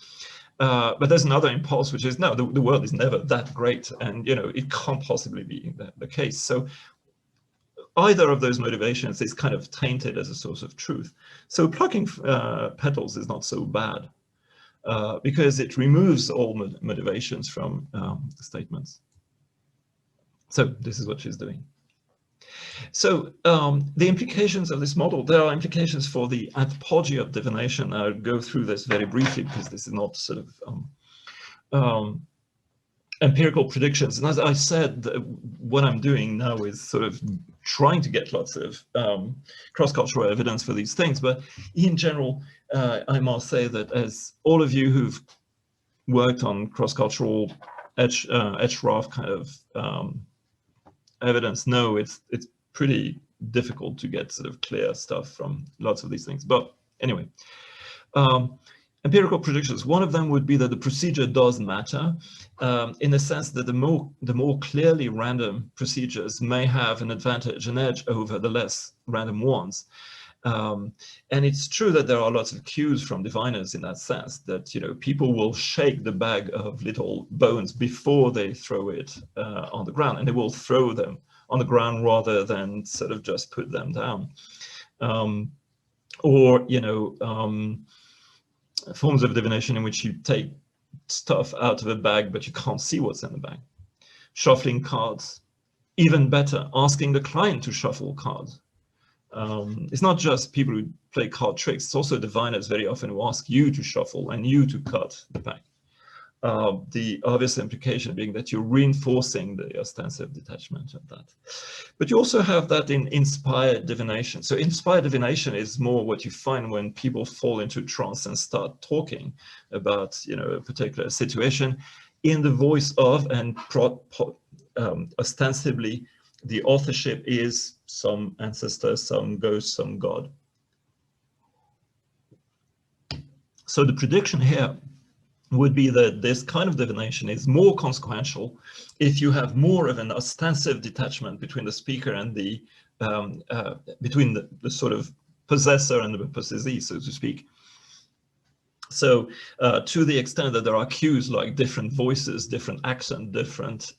But there's another impulse, which is, no, the world is never that great, and it can't possibly be the case. So either of those motivations is kind of tainted as a source of truth. So plucking petals is not so bad, because it removes all motivations from the statements. So this is what she's doing. So the implications of this model, there are implications for the anthropology of divination. I'll go through this very briefly, because this is not sort of empirical predictions. And as I said, what I'm doing now is sort of trying to get lots of cross-cultural evidence for these things. But in general, I must say that, as all of you who've worked on cross-cultural edge-raft kind of evidence know, it's pretty difficult to get sort of clear stuff from lots of these things. But anyway, empirical predictions, one of them would be that the procedure does matter, in the sense that the more clearly random procedures may have an advantage, an edge over the less random ones. And it's true that there are lots of cues from diviners in that sense, that people will shake the bag of little bones before they throw it on the ground, and they will throw them on the ground rather than sort of just put them down. Or forms of divination in which you take stuff out of a bag but you can't see what's in the bag. Shuffling cards, even better, asking the client to shuffle cards. It's not just people who play card tricks, it's also diviners very often who ask you to shuffle and you to cut the pack. The obvious implication being that you're reinforcing the ostensive detachment of that. But you also have that in inspired divination. So inspired divination is more what you find when people fall into trance and start talking about a particular situation in the voice of, and ostensibly the authorship is some ancestor, some ghost, some god. So the prediction here would be that this kind of divination is more consequential if you have more of an ostensive detachment between the speaker and the between the sort of possessor and the possessee, so to speak. So to the extent that there are cues like different voices, different accent, different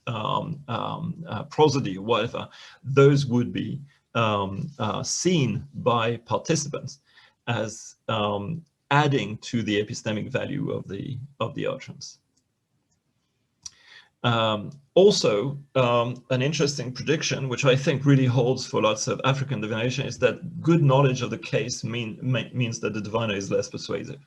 prosody, whatever, those would be seen by participants as adding to the epistemic value of the utterance. Also, an interesting prediction, which I think really holds for lots of African divination, is that good knowledge of the case means that the diviner is less persuasive.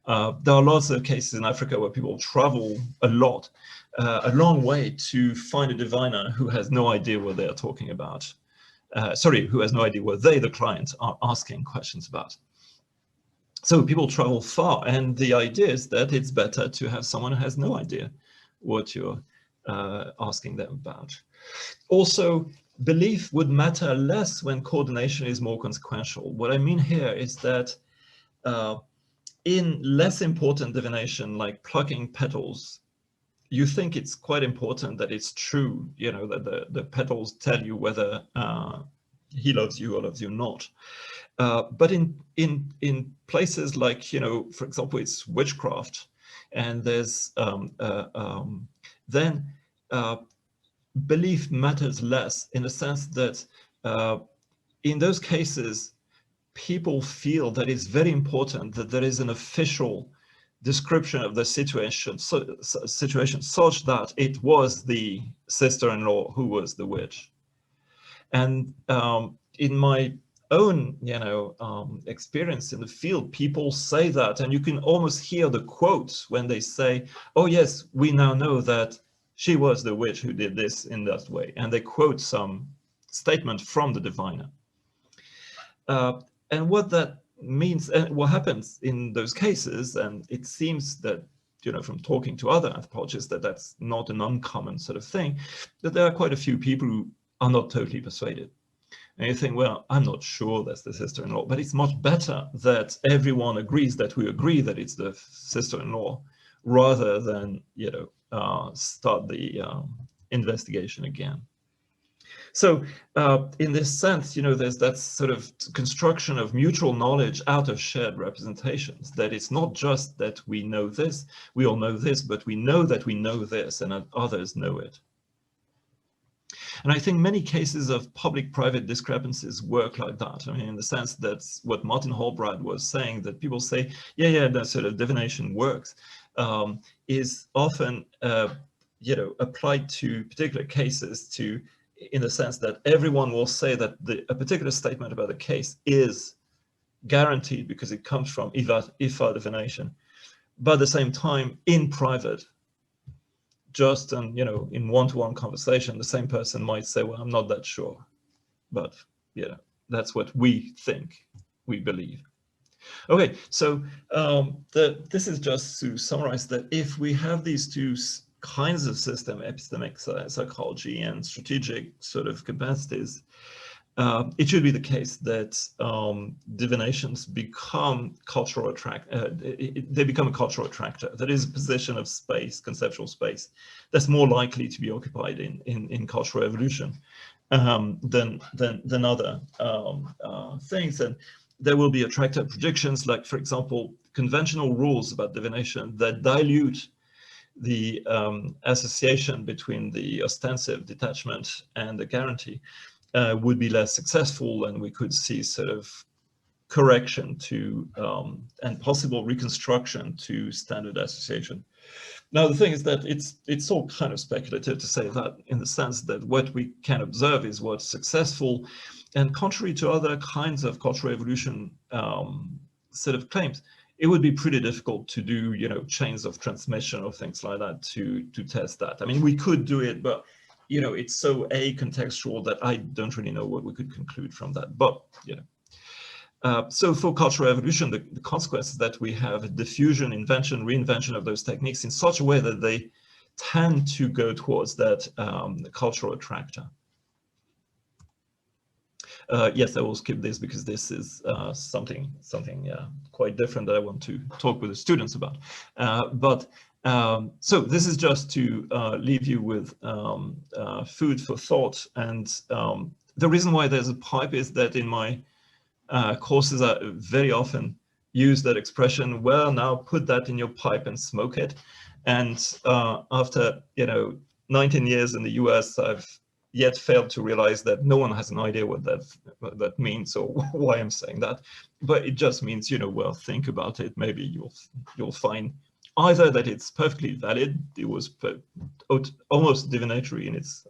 There are lots of cases in Africa where people travel a long way to find a diviner who has no idea what they are talking about. Who has no idea what they, the client, are asking questions about. So people travel far, and the idea is that it's better to have someone who has no idea what you're asking them about. Also, belief would matter less when coordination is more consequential. What I mean here is that in less important divination, like plucking petals, you think it's quite important that it's true, you know, that the petals tell you whether he loves you or loves you not. But in places like, you know, for example, it's witchcraft, and there's then belief matters less, in the sense that in those cases, people feel that it's very important that there is an official description of the situation, situation such that it was the sister-in-law who was the witch. And in my own, you know, experience in the field, people say that, and you can almost hear the quotes when they say, "Oh yes, we now know that she was the witch who did this in that way," and they quote some statement from the diviner. And what that means, and what happens in those cases, and it seems that, you know, from talking to other anthropologists, that that's not an uncommon sort of thing, that there are quite a few people who are not totally persuaded. And you think, well, I'm not sure that's the sister-in-law, but it's much better that everyone agrees that we agree that it's the sister-in-law, rather than, you know, start the investigation again. So in this sense, you know, there's that sort of construction of mutual knowledge out of shared representations, that it's not just that we know this, we all know this, but we know that we know this, and others know it. And I think many cases of public-private discrepancies work like that. I mean, in the sense that's what Martin Holbrad was saying, that people say, yeah, that sort of divination works, is often, you know, applied to particular cases, to, in the sense that everyone will say that a particular statement about the case is guaranteed because it comes from IFA divination. But at the same time, in private, just you know, in one-to-one conversation, the same person might say, well, I'm not that sure, but you know, that's what we think, we believe. Okay, so this is just to summarize that if we have these two kinds of system, epistemic psychology and strategic sort of capacities, it should be the case that divinations become cultural they become a cultural attractor. That is a position of space, conceptual space, that's more likely to be occupied in cultural evolution than other things. And there will be attractor projections, like, for example, conventional rules about divination that dilute the association between the ostensive, detachment, and the guarantee. Would be less successful, and we could see sort of correction to and possible reconstruction to standard association. Now, the thing is that it's all kind of speculative to say that, in the sense that what we can observe is what's successful, and contrary to other kinds of cultural evolution sort of claims, it would be pretty difficult to do, you know, chains of transmission or things like that to test that. I mean, we could do it, but you know, it's so acontextual that I don't really know what we could conclude from that. But you know, so for cultural evolution, the consequence is that we have a diffusion, invention, reinvention of those techniques in such a way that they tend to go towards that cultural attractor. Yes, I will skip this because this is something quite different that I want to talk with the students about. So this is just to leave you with food for thought. And the reason why there's a pipe is that in my courses I very often use that expression, well, now put that in your pipe and smoke it. And after, you know, 19 years in the US, I've yet failed to realize that no one has an idea what that means or why I'm saying that. But it just means, you know, well, think about it. Maybe you'll find either that it's perfectly valid, it was almost divinatory in its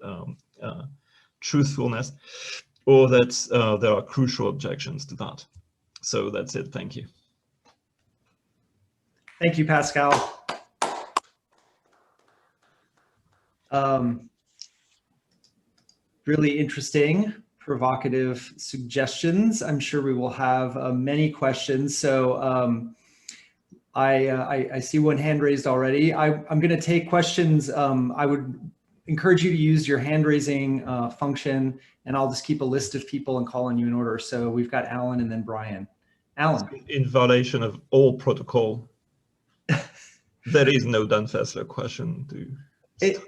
truthfulness, or that there are crucial objections to that. So that's it. Thank you. Thank you, Pascal. Really interesting, provocative suggestions. I'm sure we will have many questions. So I see one hand raised already. I'm going to take questions. I would encourage you to use your hand raising function, and I'll just keep a list of people and call on you in order. So we've got Alan and then Brian. Alan. In violation of all protocol. There is no Dan Fessler question to.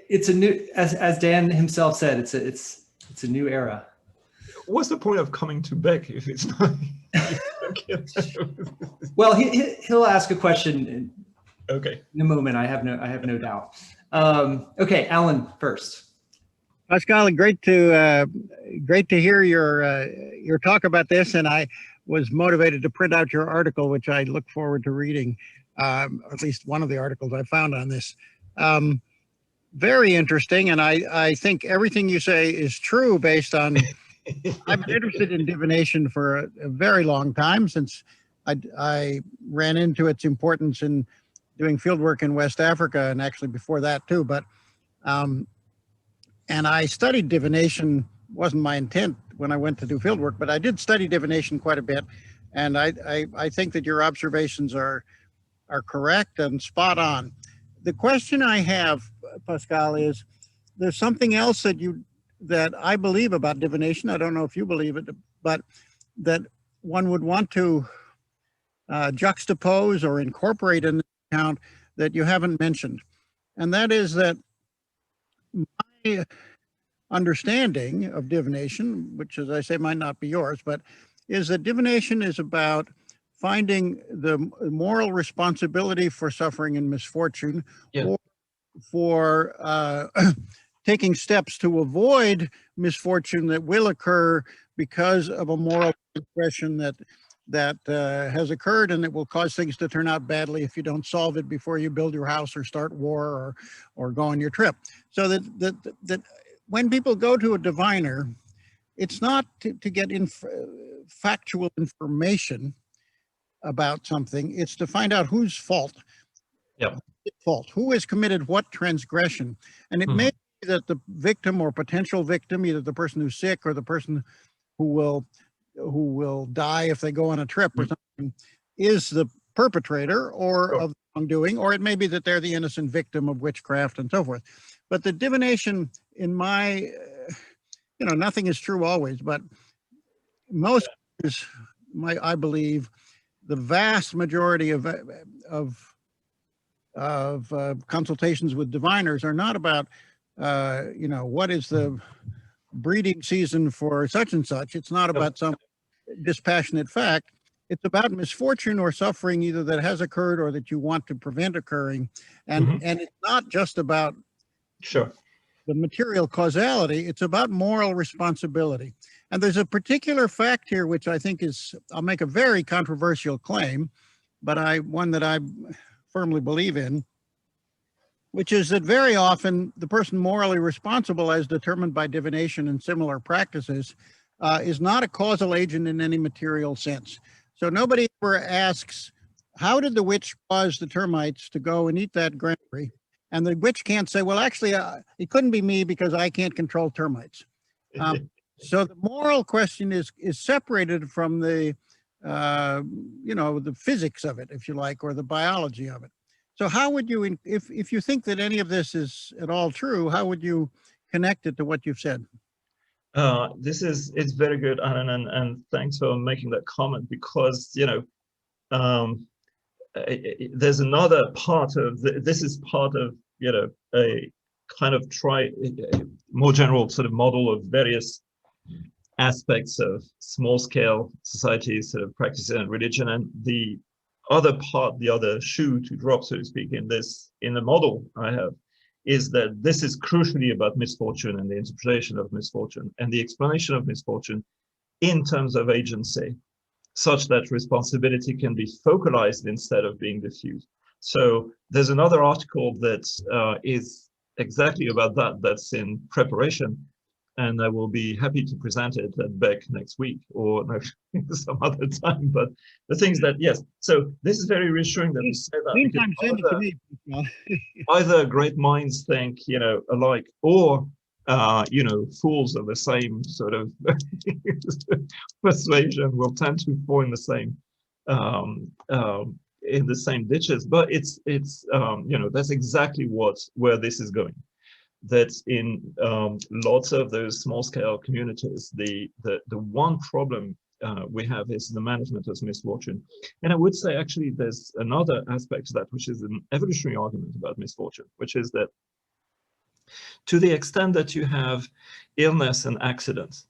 It's a new, as Dan himself said, it's a new era. What's the point of coming to Beck if it's not? Well, he'll ask a question. Okay. In a moment, I have no doubt. Okay, Alan first. Pascal, great to hear your talk about this, and I was motivated to print out your article, which I look forward to reading, at least one of the articles I found on this. Very interesting, and I think everything you say is true based on. I've been interested in divination for a very long time, since I ran into its importance in doing field work in West Africa, and actually before that too. But and I studied divination. Wasn't my intent when I went to do field work, but I did study divination quite a bit, and I think that your observations are correct and spot on. The question I have, Pascal, is there's something else that I believe about divination. I don't know if you believe it, but that one would want to juxtapose or incorporate in the account that you haven't mentioned, and that is that my understanding of divination, which, as I say, might not be yours, but is that divination is about finding the moral responsibility for suffering and misfortune, or for taking steps to avoid misfortune that will occur because of a moral transgression that has occurred, and it will cause things to turn out badly if you don't solve it before you build your house or start war or go on your trip. So that when people go to a diviner, it's not to get factual information about something. It's to find out whose fault. Yeah. Who has committed what transgression, and it may be that the victim or potential victim, either the person who's sick or the person who will die if they go on a trip or something, is the perpetrator or of wrongdoing, or it may be that they're the innocent victim of witchcraft and so forth. But the divination, in my, nothing is true always, but most is I believe the vast majority of consultations with diviners are not about, what is the breeding season for such and such. It's not about some dispassionate fact. It's about misfortune or suffering, either that has occurred or that you want to prevent occurring. And it's not just about the material causality. It's about moral responsibility. And there's a particular fact here, which I think I'll make a very controversial claim, but one that I firmly believe in, which is that very often the person morally responsible, as determined by divination and similar practices, is not a causal agent in any material sense. So nobody ever asks, how did the witch cause the termites to go and eat that granary? And the witch can't say, well, actually, it couldn't be me because I can't control termites. So the moral question is separated from the, the physics of it, if you like, or the biology of it. So how would you, if you think that any of this is at all true, how would you connect it to what you've said? It's very good, Alan, and thanks for making that comment, because there's another part of this is part of a kind of more general sort of model of various aspects of small scale societies, sort of practice and religion, and the other part, the other shoe to drop, so to speak, in the model I have, is that this is crucially about misfortune and the interpretation of misfortune and the explanation of misfortune in terms of agency, such that responsibility can be focalized instead of being diffused. So there's another article that is exactly about that, that's in preparation, and I will be happy to present it at Beck next week or some other time. But the things that, yes, so this is very reassuring that you say that. Meantime, send it to me. Either great minds think, alike, or, fools of the same sort of persuasion will tend to fall in the same ditches. But it's that's exactly where this is going. That in lots of those small-scale communities, the one problem we have is the management as misfortune. And I would say actually there's another aspect to that, which is an evolutionary argument about misfortune, which is that to the extent that you have illness and accidents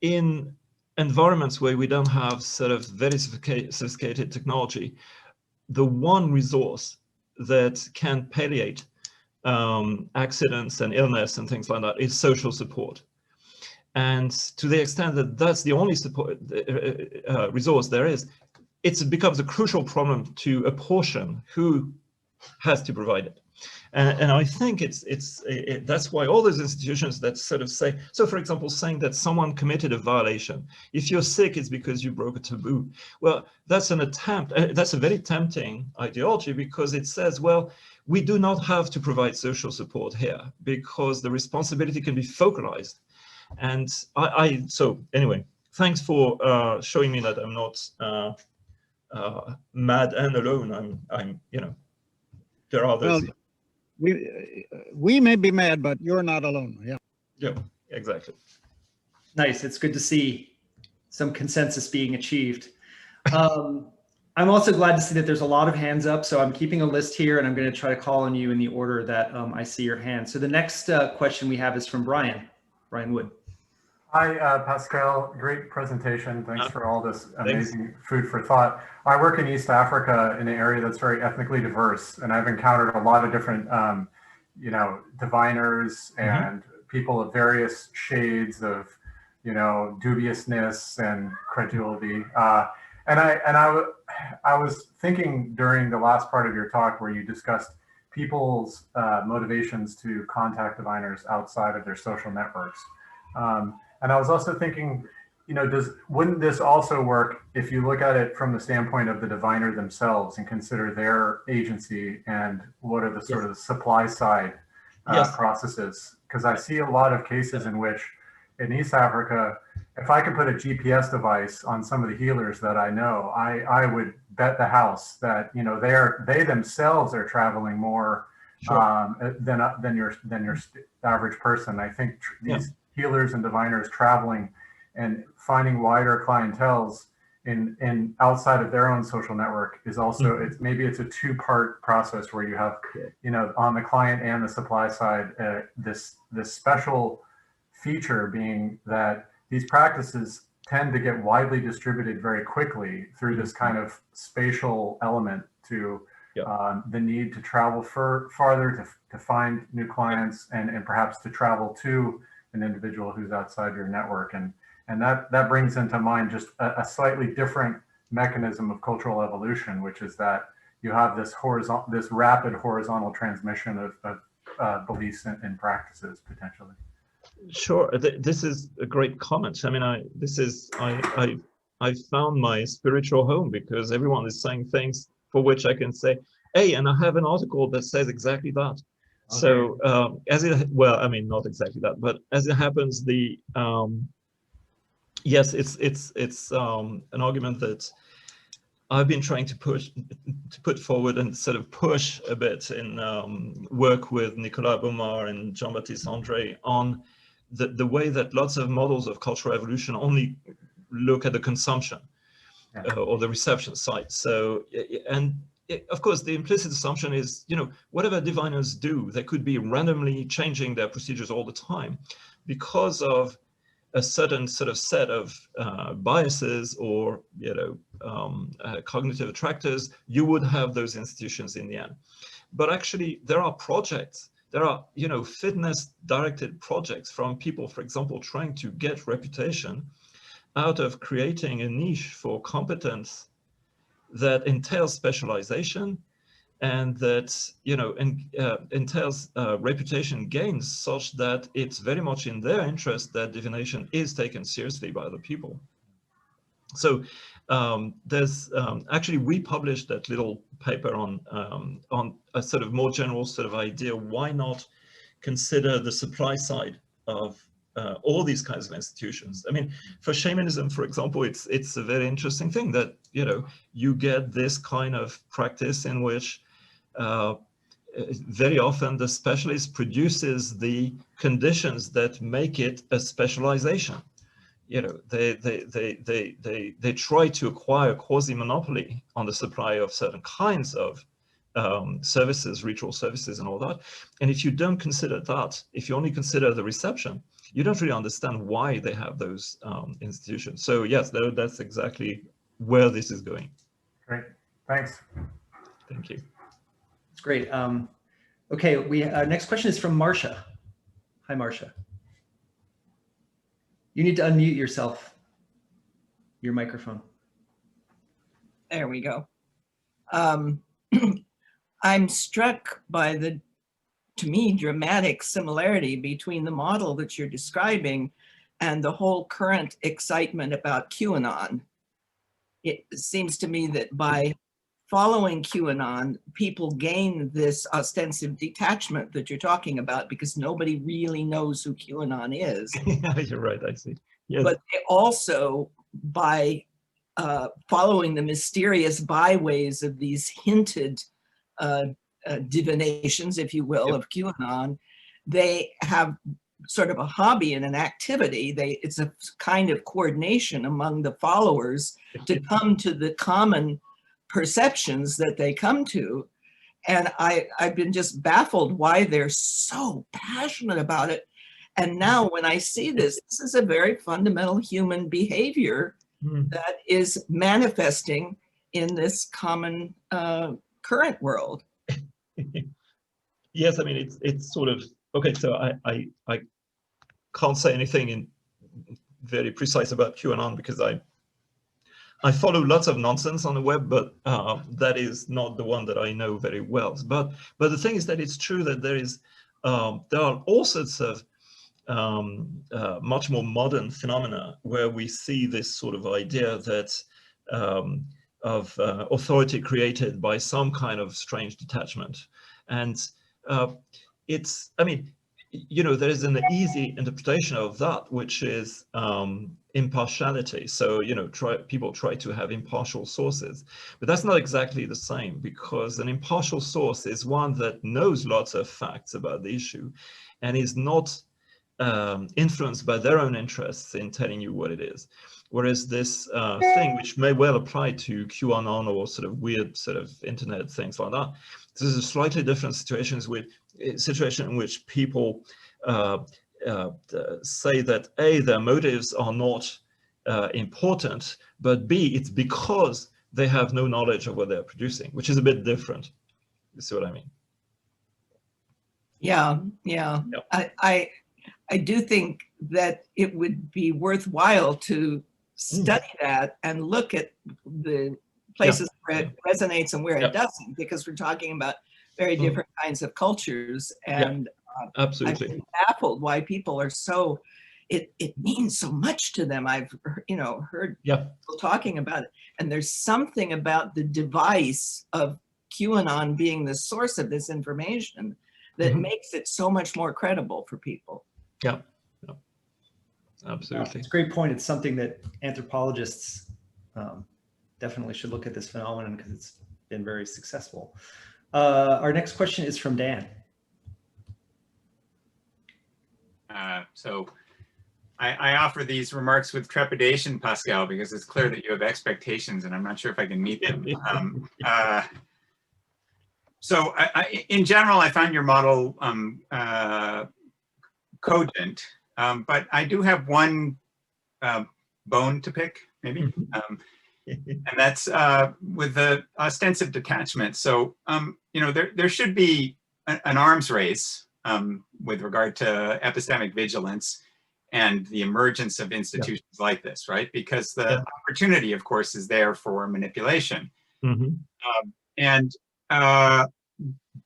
in environments where we don't have sort of very sophisticated technology, the one resource that can palliate accidents and illness and things like that is social support. And to the extent that that's the only support resource there is, it becomes a crucial problem to apportion who has to provide it. And I think that's why all those institutions that sort of say, so for example, saying that someone committed a violation, if you're sick, it's because you broke a taboo. Well, that's an attempt, that's a very tempting ideology, because it says, well, we do not have to provide social support here because the responsibility can be focalized. And so anyway, thanks for showing me that I'm not mad and alone. I'm there are others. Well, we may be mad, but you're not alone. Yeah. Yeah, exactly. Nice. It's good to see some consensus being achieved. I'm also glad to see that there's a lot of hands up. So I'm keeping a list here, and I'm going to try to call on you in the order that I see your hand. So the next question we have is from Brian Wood. Hi, Pascal. Great presentation. Thanks for all this amazing food for thought. I work in East Africa in an area that's very ethnically diverse, and I've encountered a lot of different, diviners and people of various shades of, dubiousness and credulity. And I was thinking during the last part of your talk where you discussed people's motivations to contact diviners outside of their social networks. And I was also thinking, wouldn't this also work if you look at it from the standpoint of the diviner themselves and consider their agency and what are the sort of supply side processes? Because I see a lot of cases in which in East Africa, if I could put a GPS device on some of the healers that I know, I would bet the house that they themselves are traveling more than your average person. I think these healers and diviners traveling and finding wider clienteles in outside of their own social network is also maybe it's a two-part process where you have on the client and the supply side this special feature being that these practices tend to get widely distributed very quickly through this kind of spatial element to the need to travel farther to find new clients and perhaps to travel to an individual who's outside your network. And that brings into mind just a slightly different mechanism of cultural evolution, which is that you have this rapid horizontal transmission of beliefs and practices potentially. Sure, this is a great comment. I mean, I found my spiritual home because everyone is saying things for which I can say, hey, and I have an article that says exactly that. Okay. So not exactly that, but as it happens, yes, it's an argument that I've been trying to put forward and sort of push a bit in work with Nicolas Baumard and Jean-Baptiste André on the way that lots of models of cultural evolution only look at the consumption or the reception side. So, of course, the implicit assumption is, whatever diviners do, they could be randomly changing their procedures all the time because of a certain sort of set of biases or, cognitive attractors. You would have those institutions in the end. But actually, there are projects. There are, fitness-directed projects from people, for example, trying to get reputation out of creating a niche for competence that entails specialization and that, entails reputation gains such that it's very much in their interest that divination is taken seriously by the people. So there's actually, we published that little paper on a sort of more general sort of idea, why not consider the supply side of all these kinds of institutions. I mean, for shamanism, for example, it's a very interesting thing that, you get this kind of practice in which very often the specialist produces the conditions that make it a specialization. you know, they try to acquire quasi-monopoly on the supply of certain kinds of services, ritual services and all that. And if you don't consider that, if you only consider the reception, you don't really understand why they have those institutions. So yes, that's exactly where this is going. Great, thanks. Thank you. It's great. Okay, next question is from Marcia. Hi, Marcia. You need to unmute yourself, your microphone. There we go. I'm struck by the, to me, dramatic similarity between the model that you're describing and the whole current excitement about QAnon. It seems to me that by following QAnon, people gain this ostensive detachment that you're talking about because nobody really knows who QAnon is. Yeah, you're right, I see. Yes. But they also, by following the mysterious byways of these hinted divinations, if you will, of QAnon, they have sort of a hobby and an activity. It's a kind of coordination among the followers to come to the common perceptions that they come to. And I've been just baffled why they're so passionate about it. And now when I see this is a very fundamental human behavior that is manifesting in this common current world. Yes, I mean, it's sort of, okay, so I can't say anything in very precise about QAnon because I follow lots of nonsense on the web, but that is not the one that I know very well. But the thing is that it's true that there are all sorts of much more modern phenomena where we see this sort of idea that of authority created by some kind of strange detachment. And it's, I mean, you know, there is an easy interpretation of that, which is impartiality. So, you know, people try to have impartial sources, but that's not exactly the same, because an impartial source is one that knows lots of facts about the issue and is not influenced by their own interests in telling you what it is. Whereas this thing, which may well apply to QAnon or sort of weird sort of internet things like that, this is a slightly different situation in which people say that A, their motives are not important, but B, it's because they have no knowledge of what they're producing, which is a bit different. You see what I mean? Yeah. Yep. I do think that it would be worthwhile to study that and look at the places where it resonates and where it doesn't, because we're talking about very different kinds of cultures. And absolutely, I've been baffled why people are so, it means so much to them. I've heard people talking about it, and there's something about the device of QAnon being the source of this information that makes it so much more credible for people. Yeah, absolutely. It's a great point. It's something that anthropologists definitely should look at this phenomenon because it's been very successful. Our next question is from Dan. So I offer these remarks with trepidation, Pascal, because it's clear that you have expectations and I'm not sure if I can meet them. So in general, I find your model cogent, but I do have one bone to pick, maybe, and that's with the ostensive detachment. So, you know, there should be an arms race with regard to epistemic vigilance and the emergence of institutions like this, right? Because the opportunity, of course, is there for manipulation. And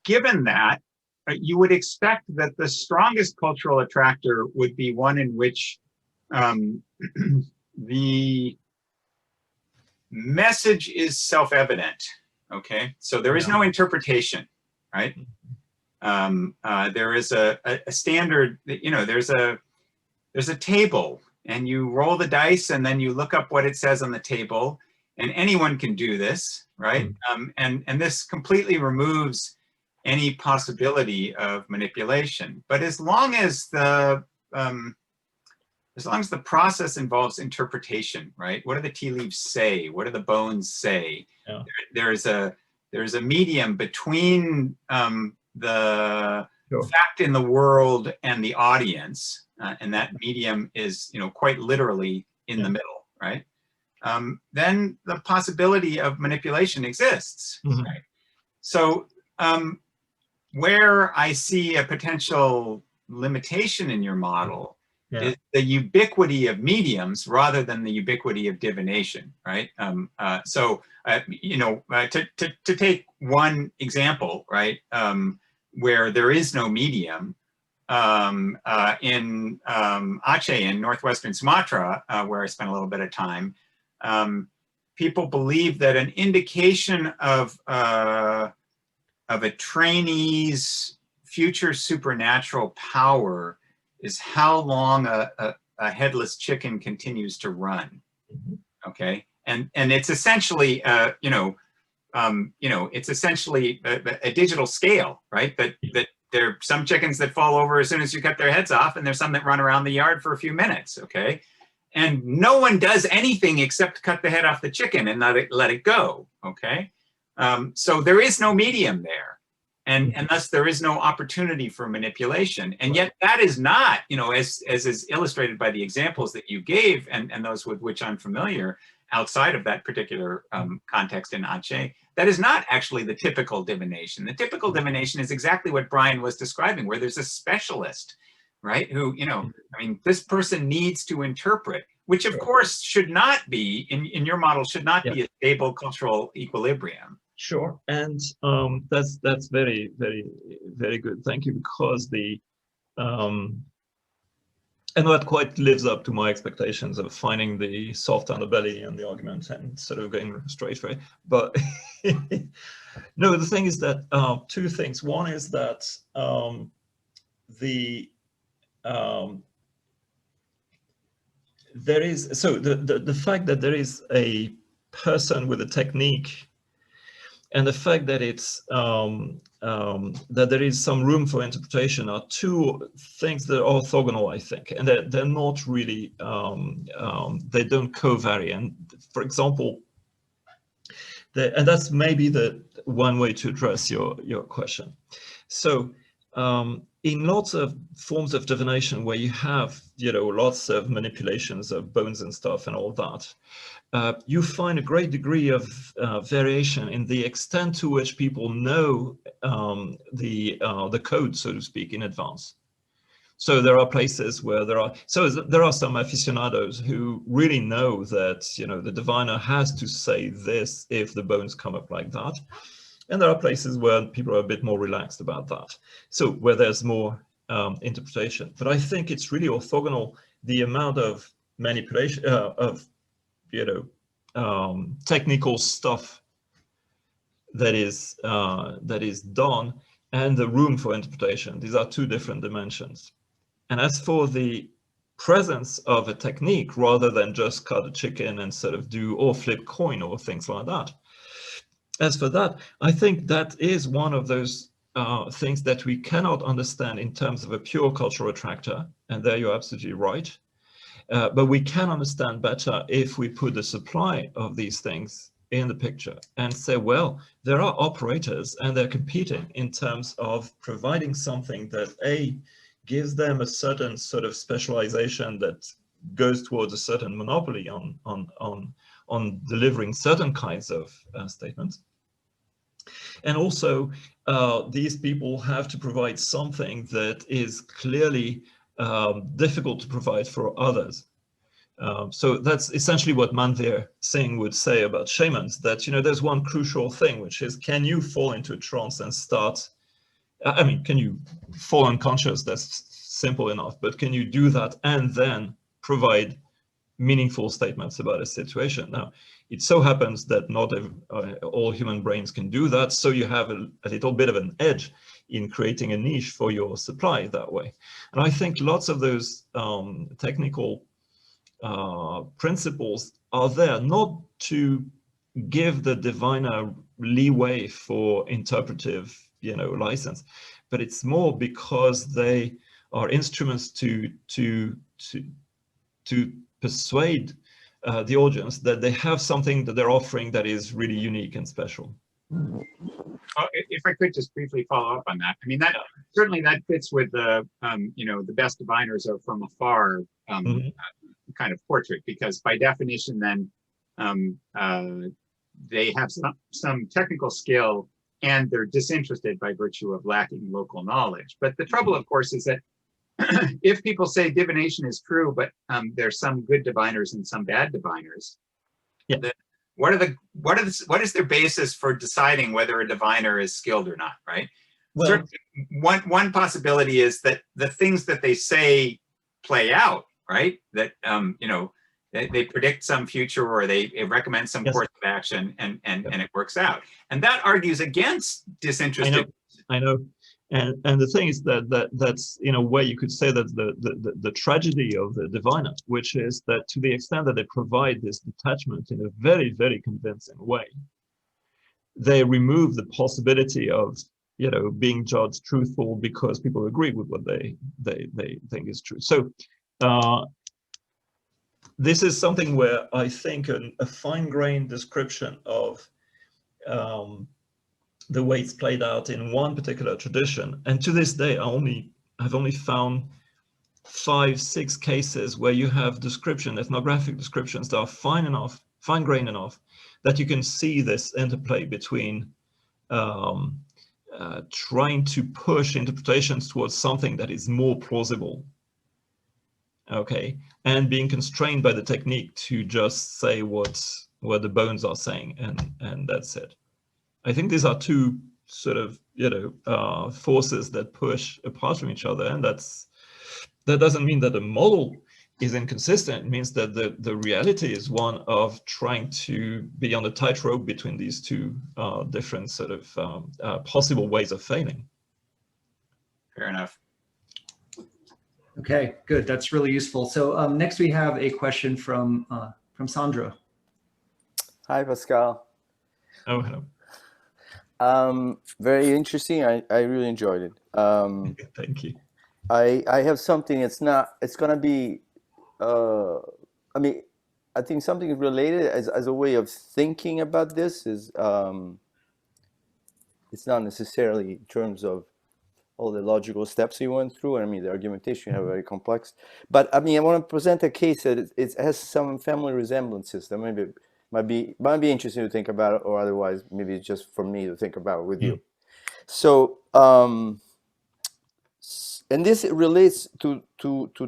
given that, you would expect that the strongest cultural attractor would be one in which the message is self-evident, okay? So there is no interpretation, right? There is a standard, you know, there's a table and you roll the dice and then you look up what it says on the table, and anyone can do this, right? And this completely removes any possibility of manipulation. But as long as the as long as the process involves interpretation, right? What do the tea leaves say? What do the bones say? Yeah. There's a medium between the Sure. fact in the world and the audience, and that medium is, quite literally in the middle, right? Then the possibility of manipulation exists, Mhm. right? So where I see a potential limitation in your model is the ubiquity of mediums rather than the ubiquity of divination, right? To take one example, right, where there is no medium, in Aceh in northwestern Sumatra, where I spent a little bit of time, people believe that an indication of a trainee's future supernatural power is how long a headless chicken continues to run. Okay, and it's essentially it's essentially a digital scale, right? That there are some chickens that fall over as soon as you cut their heads off, and there's some that run around the yard for a few minutes. Okay, and no one does anything except cut the head off the chicken and let it go. Okay, so there is no medium there. And thus there is no opportunity for manipulation. And yet that is not, as is illustrated by the examples that you gave and those with which I'm familiar outside of that particular context in Aceh, that is not actually the typical divination. The typical divination is exactly what Brian was describing, where there's a specialist, right? Who, this person needs to interpret, which of course should not be, in your model, should not be a stable cultural equilibrium. Sure, and that's very, very, very good. Thank you, because and that quite lives up to my expectations of finding the soft underbelly in the argument and sort of going straight, right? But no, the thing is that two things. One is that there is the fact that there is a person with a technique, and the fact that it's that there is some room for interpretation are two things that are orthogonal, I think, and they're not really they don't co-vary. And for example, and that's maybe the one way to address your question. So in lots of forms of divination where you have lots of manipulations of bones and stuff and all that, you find a great degree of variation in the extent to which people know the code, so to speak, in advance. So there are places where there are some aficionados who really know that the diviner has to say this if the bones come up like that, and there are places where people are a bit more relaxed about that. So where there's more interpretation, but I think it's really orthogonal, the amount of manipulation of technical stuff that is done, and the room for interpretation. These are two different dimensions. And as for the presence of a technique, rather than just cut a chicken and sort of do or flip coin or things like that, as for that, I think that is one of those things that we cannot understand in terms of a pure cultural attractor, and there you're absolutely right. But we can understand better if we put the supply of these things in the picture and say, well, there are operators and they're competing in terms of providing something that gives them a certain sort of specialization that goes towards a certain monopoly on delivering certain kinds of statements. And also, these people have to provide something that is clearly difficult to provide for others. So that's essentially what Manveer Singh would say about shamans, that there's one crucial thing, which is, can you fall into a trance and start, can you fall unconscious? That's simple enough, but can you do that and then provide meaningful statements about a situation? Now, it so happens that not all human brains can do that, so you have a little bit of an edge in creating a niche for your supply that way. And I think lots of those technical principles are there not to give the diviner leeway for interpretive license, but it's more because they are instruments to to persuade the audience that they have something that they're offering that is really unique and special. If I could just briefly follow up on that, I mean, that certainly that fits with the, the best diviners are from afar kind of portrait, because by definition, then they have some technical skill and they're disinterested by virtue of lacking local knowledge. But the trouble, of course, is that if people say divination is true, but there's some good diviners and some bad diviners, then what is their basis for deciding whether a diviner is skilled or not, right? Well, certainly one possibility is that the things that they say play out, right? That they predict some future, or they recommend some course of action, and it works out. And that argues against disinterested. I know. And the thing is that's in a way you could say that the tragedy of the diviner, which is that to the extent that they provide this detachment in a very, very convincing way, they remove the possibility of being judged truthful because people agree with what they think is true. So this is something where I think a fine-grained description of the way it's played out in one particular tradition, and to this day I've only found 5-6 cases where you have ethnographic descriptions that are fine-grained enough that you can see this interplay between trying to push interpretations towards something that is more plausible, okay, and being constrained by the technique to just say what the bones are saying, and that's it. I think these are two sort of forces that push apart from each other, and that doesn't mean that the model is inconsistent. It means that the reality is one of trying to be on the tightrope between these two different sort of possible ways of failing. Fair enough. Okay, good. That's really useful. So next we have a question from Sandra. Hi, Pascal. Oh, hello. Very interesting. I really enjoyed it. Thank you. I have something. It's gonna be. I mean, I think something related as a way of thinking about this is. It's not necessarily in terms of all the logical steps you went through. I mean, the argumentation you have very complex. But I mean, I want to present a case that it has some family resemblances that might be interesting to think about, or otherwise maybe it's just for me to think about with you. So and this relates to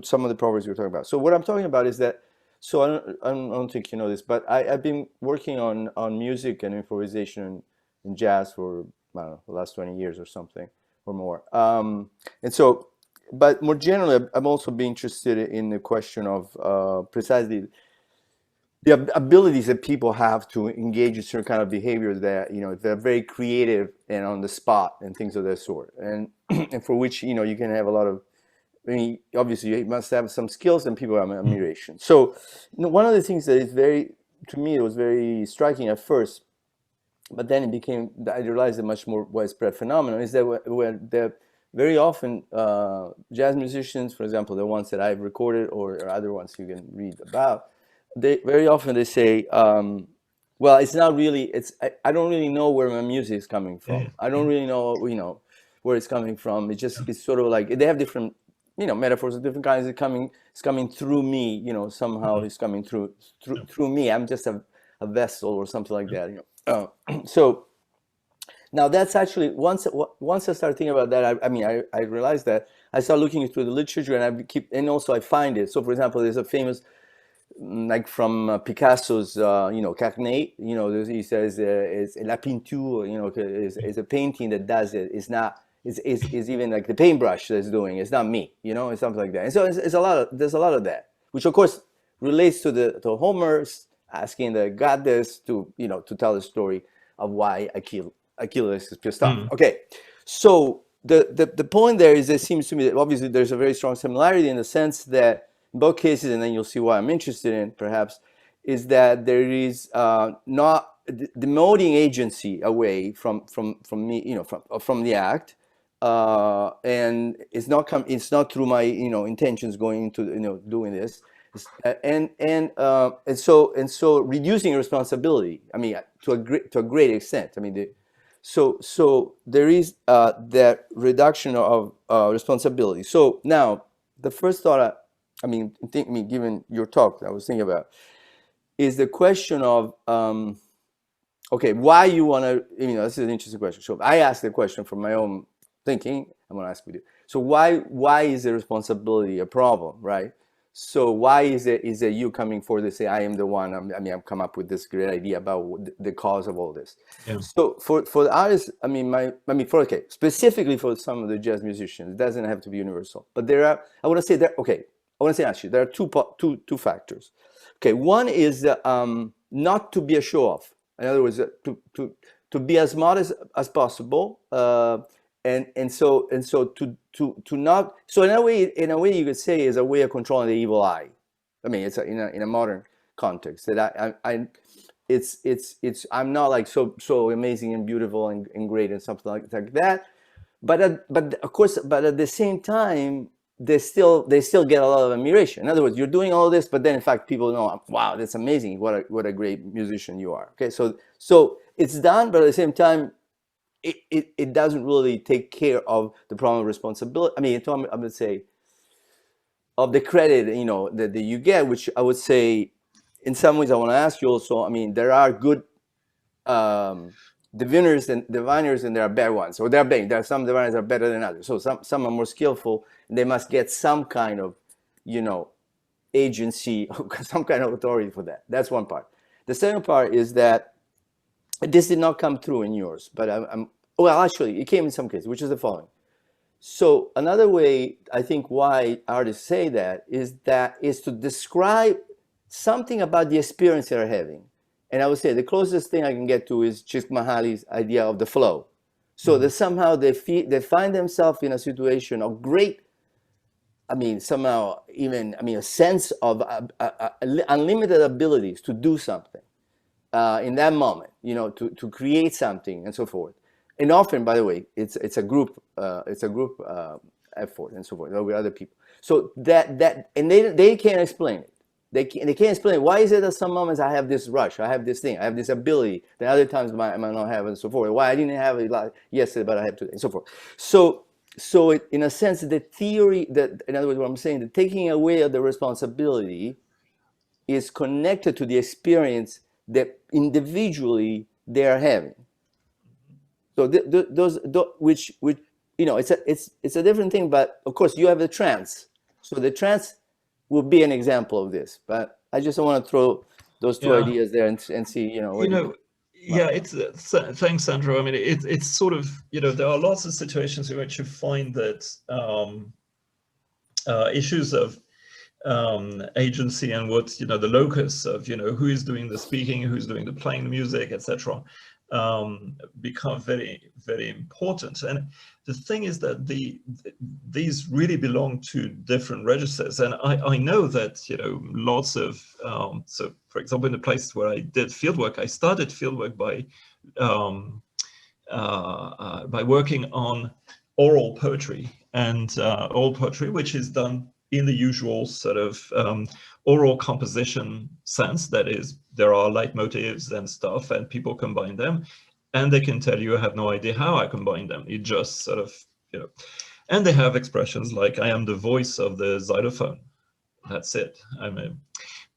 some of the proverbs we're talking about. So what I'm talking about is that, so I don't think you know this, but I've been working on music and improvisation and jazz for, I don't know, the last 20 years or something or more. And so, but more generally, I'm also be interested in the question of precisely the abilities that people have to engage in certain kind of behaviors that, they're very creative and on the spot and things of that sort. And for which, you can have a lot of, I mean, obviously you must have some skills and people have admiration. So one of the things that is to me, it was very striking at first, but then I realized a much more widespread phenomenon is that when very often jazz musicians, for example, the ones that I've recorded or other ones you can read about, they very often say, well, it's not really, I don't really know where my music is coming from. I don't really know, where it's coming from. It's sort of like, they have different, metaphors of different kinds. It's coming through me, somehow it's coming through me. I'm just a vessel or something like that, So now that's actually, once I started thinking about that, I realized that I started looking through the literature and also I find it. So for example, there's a famous, like from Picasso's, Cagney, he says it's la pinture, is a painting that does it. It's not, is even like the paintbrush that's doing. It's not me, it's something like that. And so there's a lot of that, which of course relates to Homer's asking the goddess to tell the story of why Achilles is pissed off. Okay, so the point there is, it seems to me that obviously there's a very strong similarity in the sense that in both cases, and then you'll see why I'm interested in perhaps, is that there is not demoting agency away from me, from the act, and it's not through my intentions going into doing this. And so reducing responsibility. I mean, to a great extent. I mean, so there is that reduction of responsibility. So now the first thought, given your talk, I was thinking about is the question of okay, why you want to, this is an interesting question. So I asked the question from my own thinking. I'm going to ask you. So why is the responsibility a problem, right? So why is it you coming forward to say I am the one? I've come up with this great idea about the cause of all this. Yeah. So for the artists, specifically for some of the jazz musicians, it doesn't have to be universal. But there are, actually there are two factors. Okay, one is not to be a show off. In other words, to be as modest as possible, and so to not. So in a way you could say is a way of controlling the evil eye. I mean, it's in a modern context that I'm not like so amazing and beautiful and great and something like that. But of course, at the same time, they still get a lot of admiration. In other words, you're doing all this, but then in fact people know, wow, that's amazing, what a great musician you are. Okay, so it's done, but at the same time it doesn't really take care of the problem of responsibility. I mean, I would say of the credit that you get, which I would say in some ways I want to ask you also. I mean, there are good diviners and there are bad ones. So there are some diviners that are better than others. So some are more skillful, and they must get some kind of, agency, some kind of authority for that. That's one part. The second part is that this did not come through in yours, but actually it came in some cases, which is the following. So another way I think why artists say that is to describe something about the experience they're having. And I would say the closest thing I can get to is Csikszentmihalyi's idea of the flow. So that somehow they find themselves in a situation of great, somehow even, a sense of unlimited abilities to do something in that moment, to create something and so forth. And often, by the way, it's a group effort and so forth with other people. So that and they can't explain it. They can't explain why is it that some moments I have this rush, I have this thing, I have this ability that other times I might not have, and so forth. Why I didn't have it like yesterday, but I have today, and so forth. So in a sense, the theory that, in other words, what I'm saying, the taking away of the responsibility is connected to the experience that individually they are having. So which it's a different thing, but of course you have the trance. So the trance will be an example of this, but I just want to throw those two ideas there and see, thanks, Sandro. I mean, it's sort of, there are lots of situations in which you find that issues of agency and what, the locus of, who is doing the speaking, who's doing the playing the music, etc., become very, very important. And the thing is that these really belong to different registers. And I know that, lots of, so for example, in the places where I did fieldwork, I started fieldwork by working on oral poetry, and oral poetry, which is done in the usual sort of oral composition sense. That is, there are leitmotifs and stuff, and people combine them, and they can tell you, I have no idea how I combine them. It just sort of, and they have expressions like, I am the voice of the xylophone. That's it.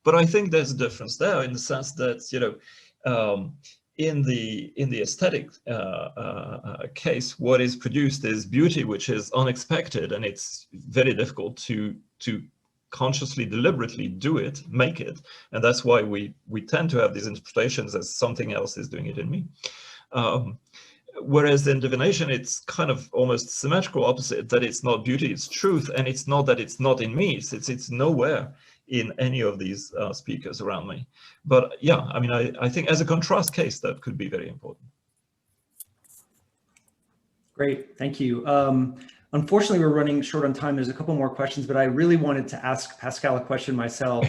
But I think there's a difference there in the sense that, in the aesthetic case, what is produced is beauty, which is unexpected, and it's very difficult to consciously, deliberately make it, and that's why we tend to have these interpretations as something else is doing it in me. Whereas in divination, it's kind of almost symmetrical opposite, that it's not beauty, it's truth, and it's not that it's not in me, it's nowhere in any of these speakers around me. But yeah, I think as a contrast case, that could be very important. Great, thank you. Unfortunately, we're running short on time. There's a couple more questions, but I really wanted to ask Pascal a question myself.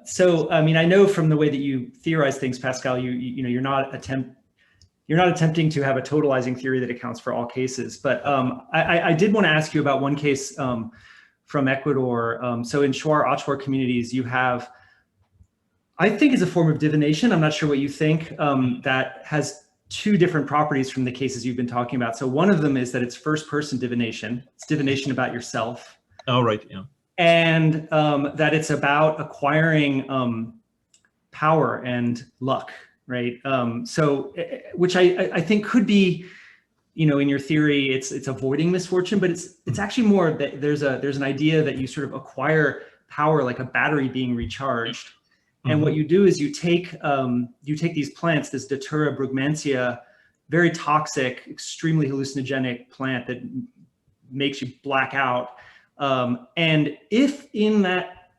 So, I know from the way that you theorize things, Pascal, you're not attempting to have a totalizing theory that accounts for all cases. But I did want to ask you about one case from Ecuador. So in Shuar Achuar communities, you have, I think is a form of divination. I'm not sure what you think, that has two different properties from the cases you've been talking about. So one of them is that it's first person divination. It's divination about yourself. Oh, right, yeah. And that it's about acquiring power and luck, right? So, which I think could be, you know, in your theory, it's avoiding misfortune, but it's actually more that there's an idea that you sort of acquire power like a battery being recharged. And what you do is you take these plants, this Datura brugmansia, very toxic, extremely hallucinogenic plant that makes you black out. And if in that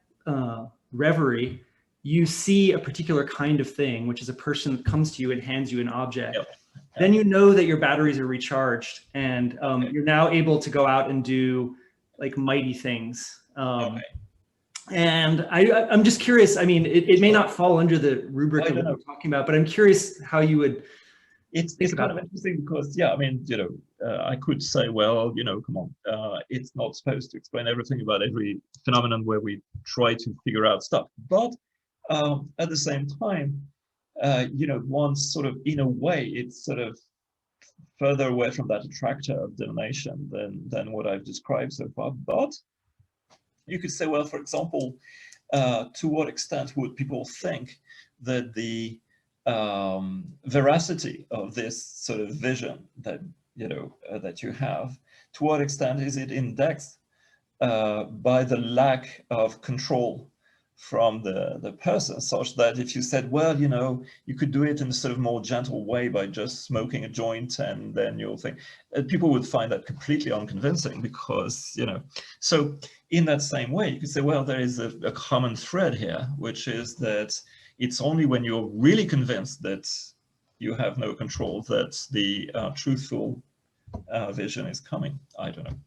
reverie, you see a particular kind of thing, which is a person that comes to you and hands you an object, then you know that your batteries are recharged, and you're now able to go out and do like mighty things. And I'm just curious, I mean, it may not fall under the rubric of what we're talking about, but I'm curious how you would It's kind of interesting because, yeah, I mean, you know, I could say, well, you know, come on, it's not supposed to explain everything about every phenomenon where we try to figure out stuff. But at the same time, you know, once sort of, in a way, it's sort of further away from that attractor of divination than what I've described so far. But you could say, well, for example, to what extent would people think that the veracity of this sort of vision that, you know, that you have, to what extent is it indexed by the lack of control from the person, such that if you said, well, you know, you could do it in a sort of more gentle way by just smoking a joint, and then you'll think, people would find that completely unconvincing, because, you know, so in that same way, you could say, well, there is a common thread here, which is that it's only when you're really convinced that you have no control that the truthful vision is coming. I don't know.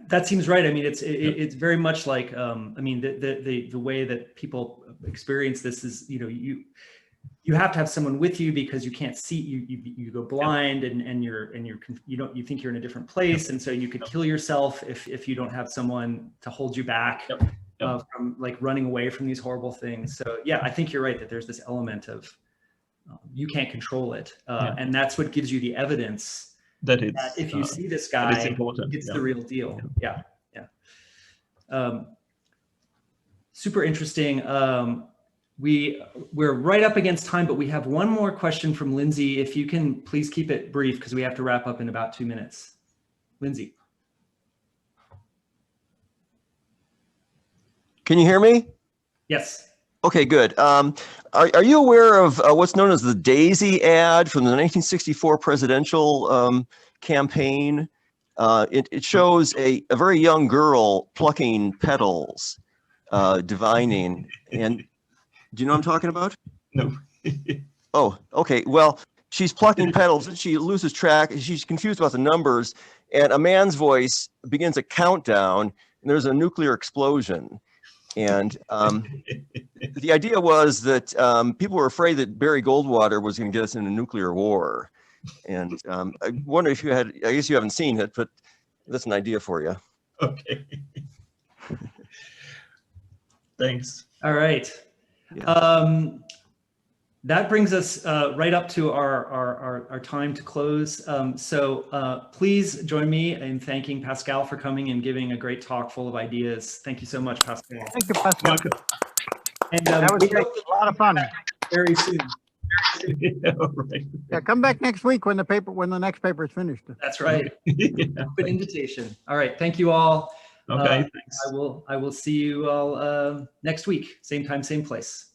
That seems right. I mean, it's very much like, I mean, the way that people experience this is, you know, you have to have someone with you because you can't see, you go blind, and you think you're in a different place, and so you could kill yourself if you don't have someone to hold you back from like running away from these horrible things. So yeah, I think you're right that there's this element of you can't control it, and that's what gives you the evidence that if you see this guy, it's the real deal. Yeah. Super interesting. We're right up against time, but we have one more question from Lindsay. If you can please keep it brief, because we have to wrap up in about 2 minutes. Lindsay. Can you hear me? Yes. Okay, good. Are you aware of what's known as the Daisy ad from the 1964 presidential campaign? It shows a very young girl plucking petals, divining. And do you know what I'm talking about? No. Oh, okay. Well, she's plucking petals and she loses track. She's confused about the numbers, and a man's voice begins a countdown, and there's a nuclear explosion. And the idea was that people were afraid that Barry Goldwater was going to get us in a nuclear war. And I wonder if you had, I guess you haven't seen it, but that's an idea for you. Okay. Thanks. All right. Yeah. That brings us right up to our time to close. So please join me in thanking Pascal for coming and giving a great talk full of ideas. Thank you so much, Pascal. Thank you, Pascal. And that was great. A lot of fun. Very soon. Right. Yeah, come back next week when the next paper is finished. That's right. Open invitation. All right. Thank you all. Okay. Thanks. I will see you all next week. Same time, same place.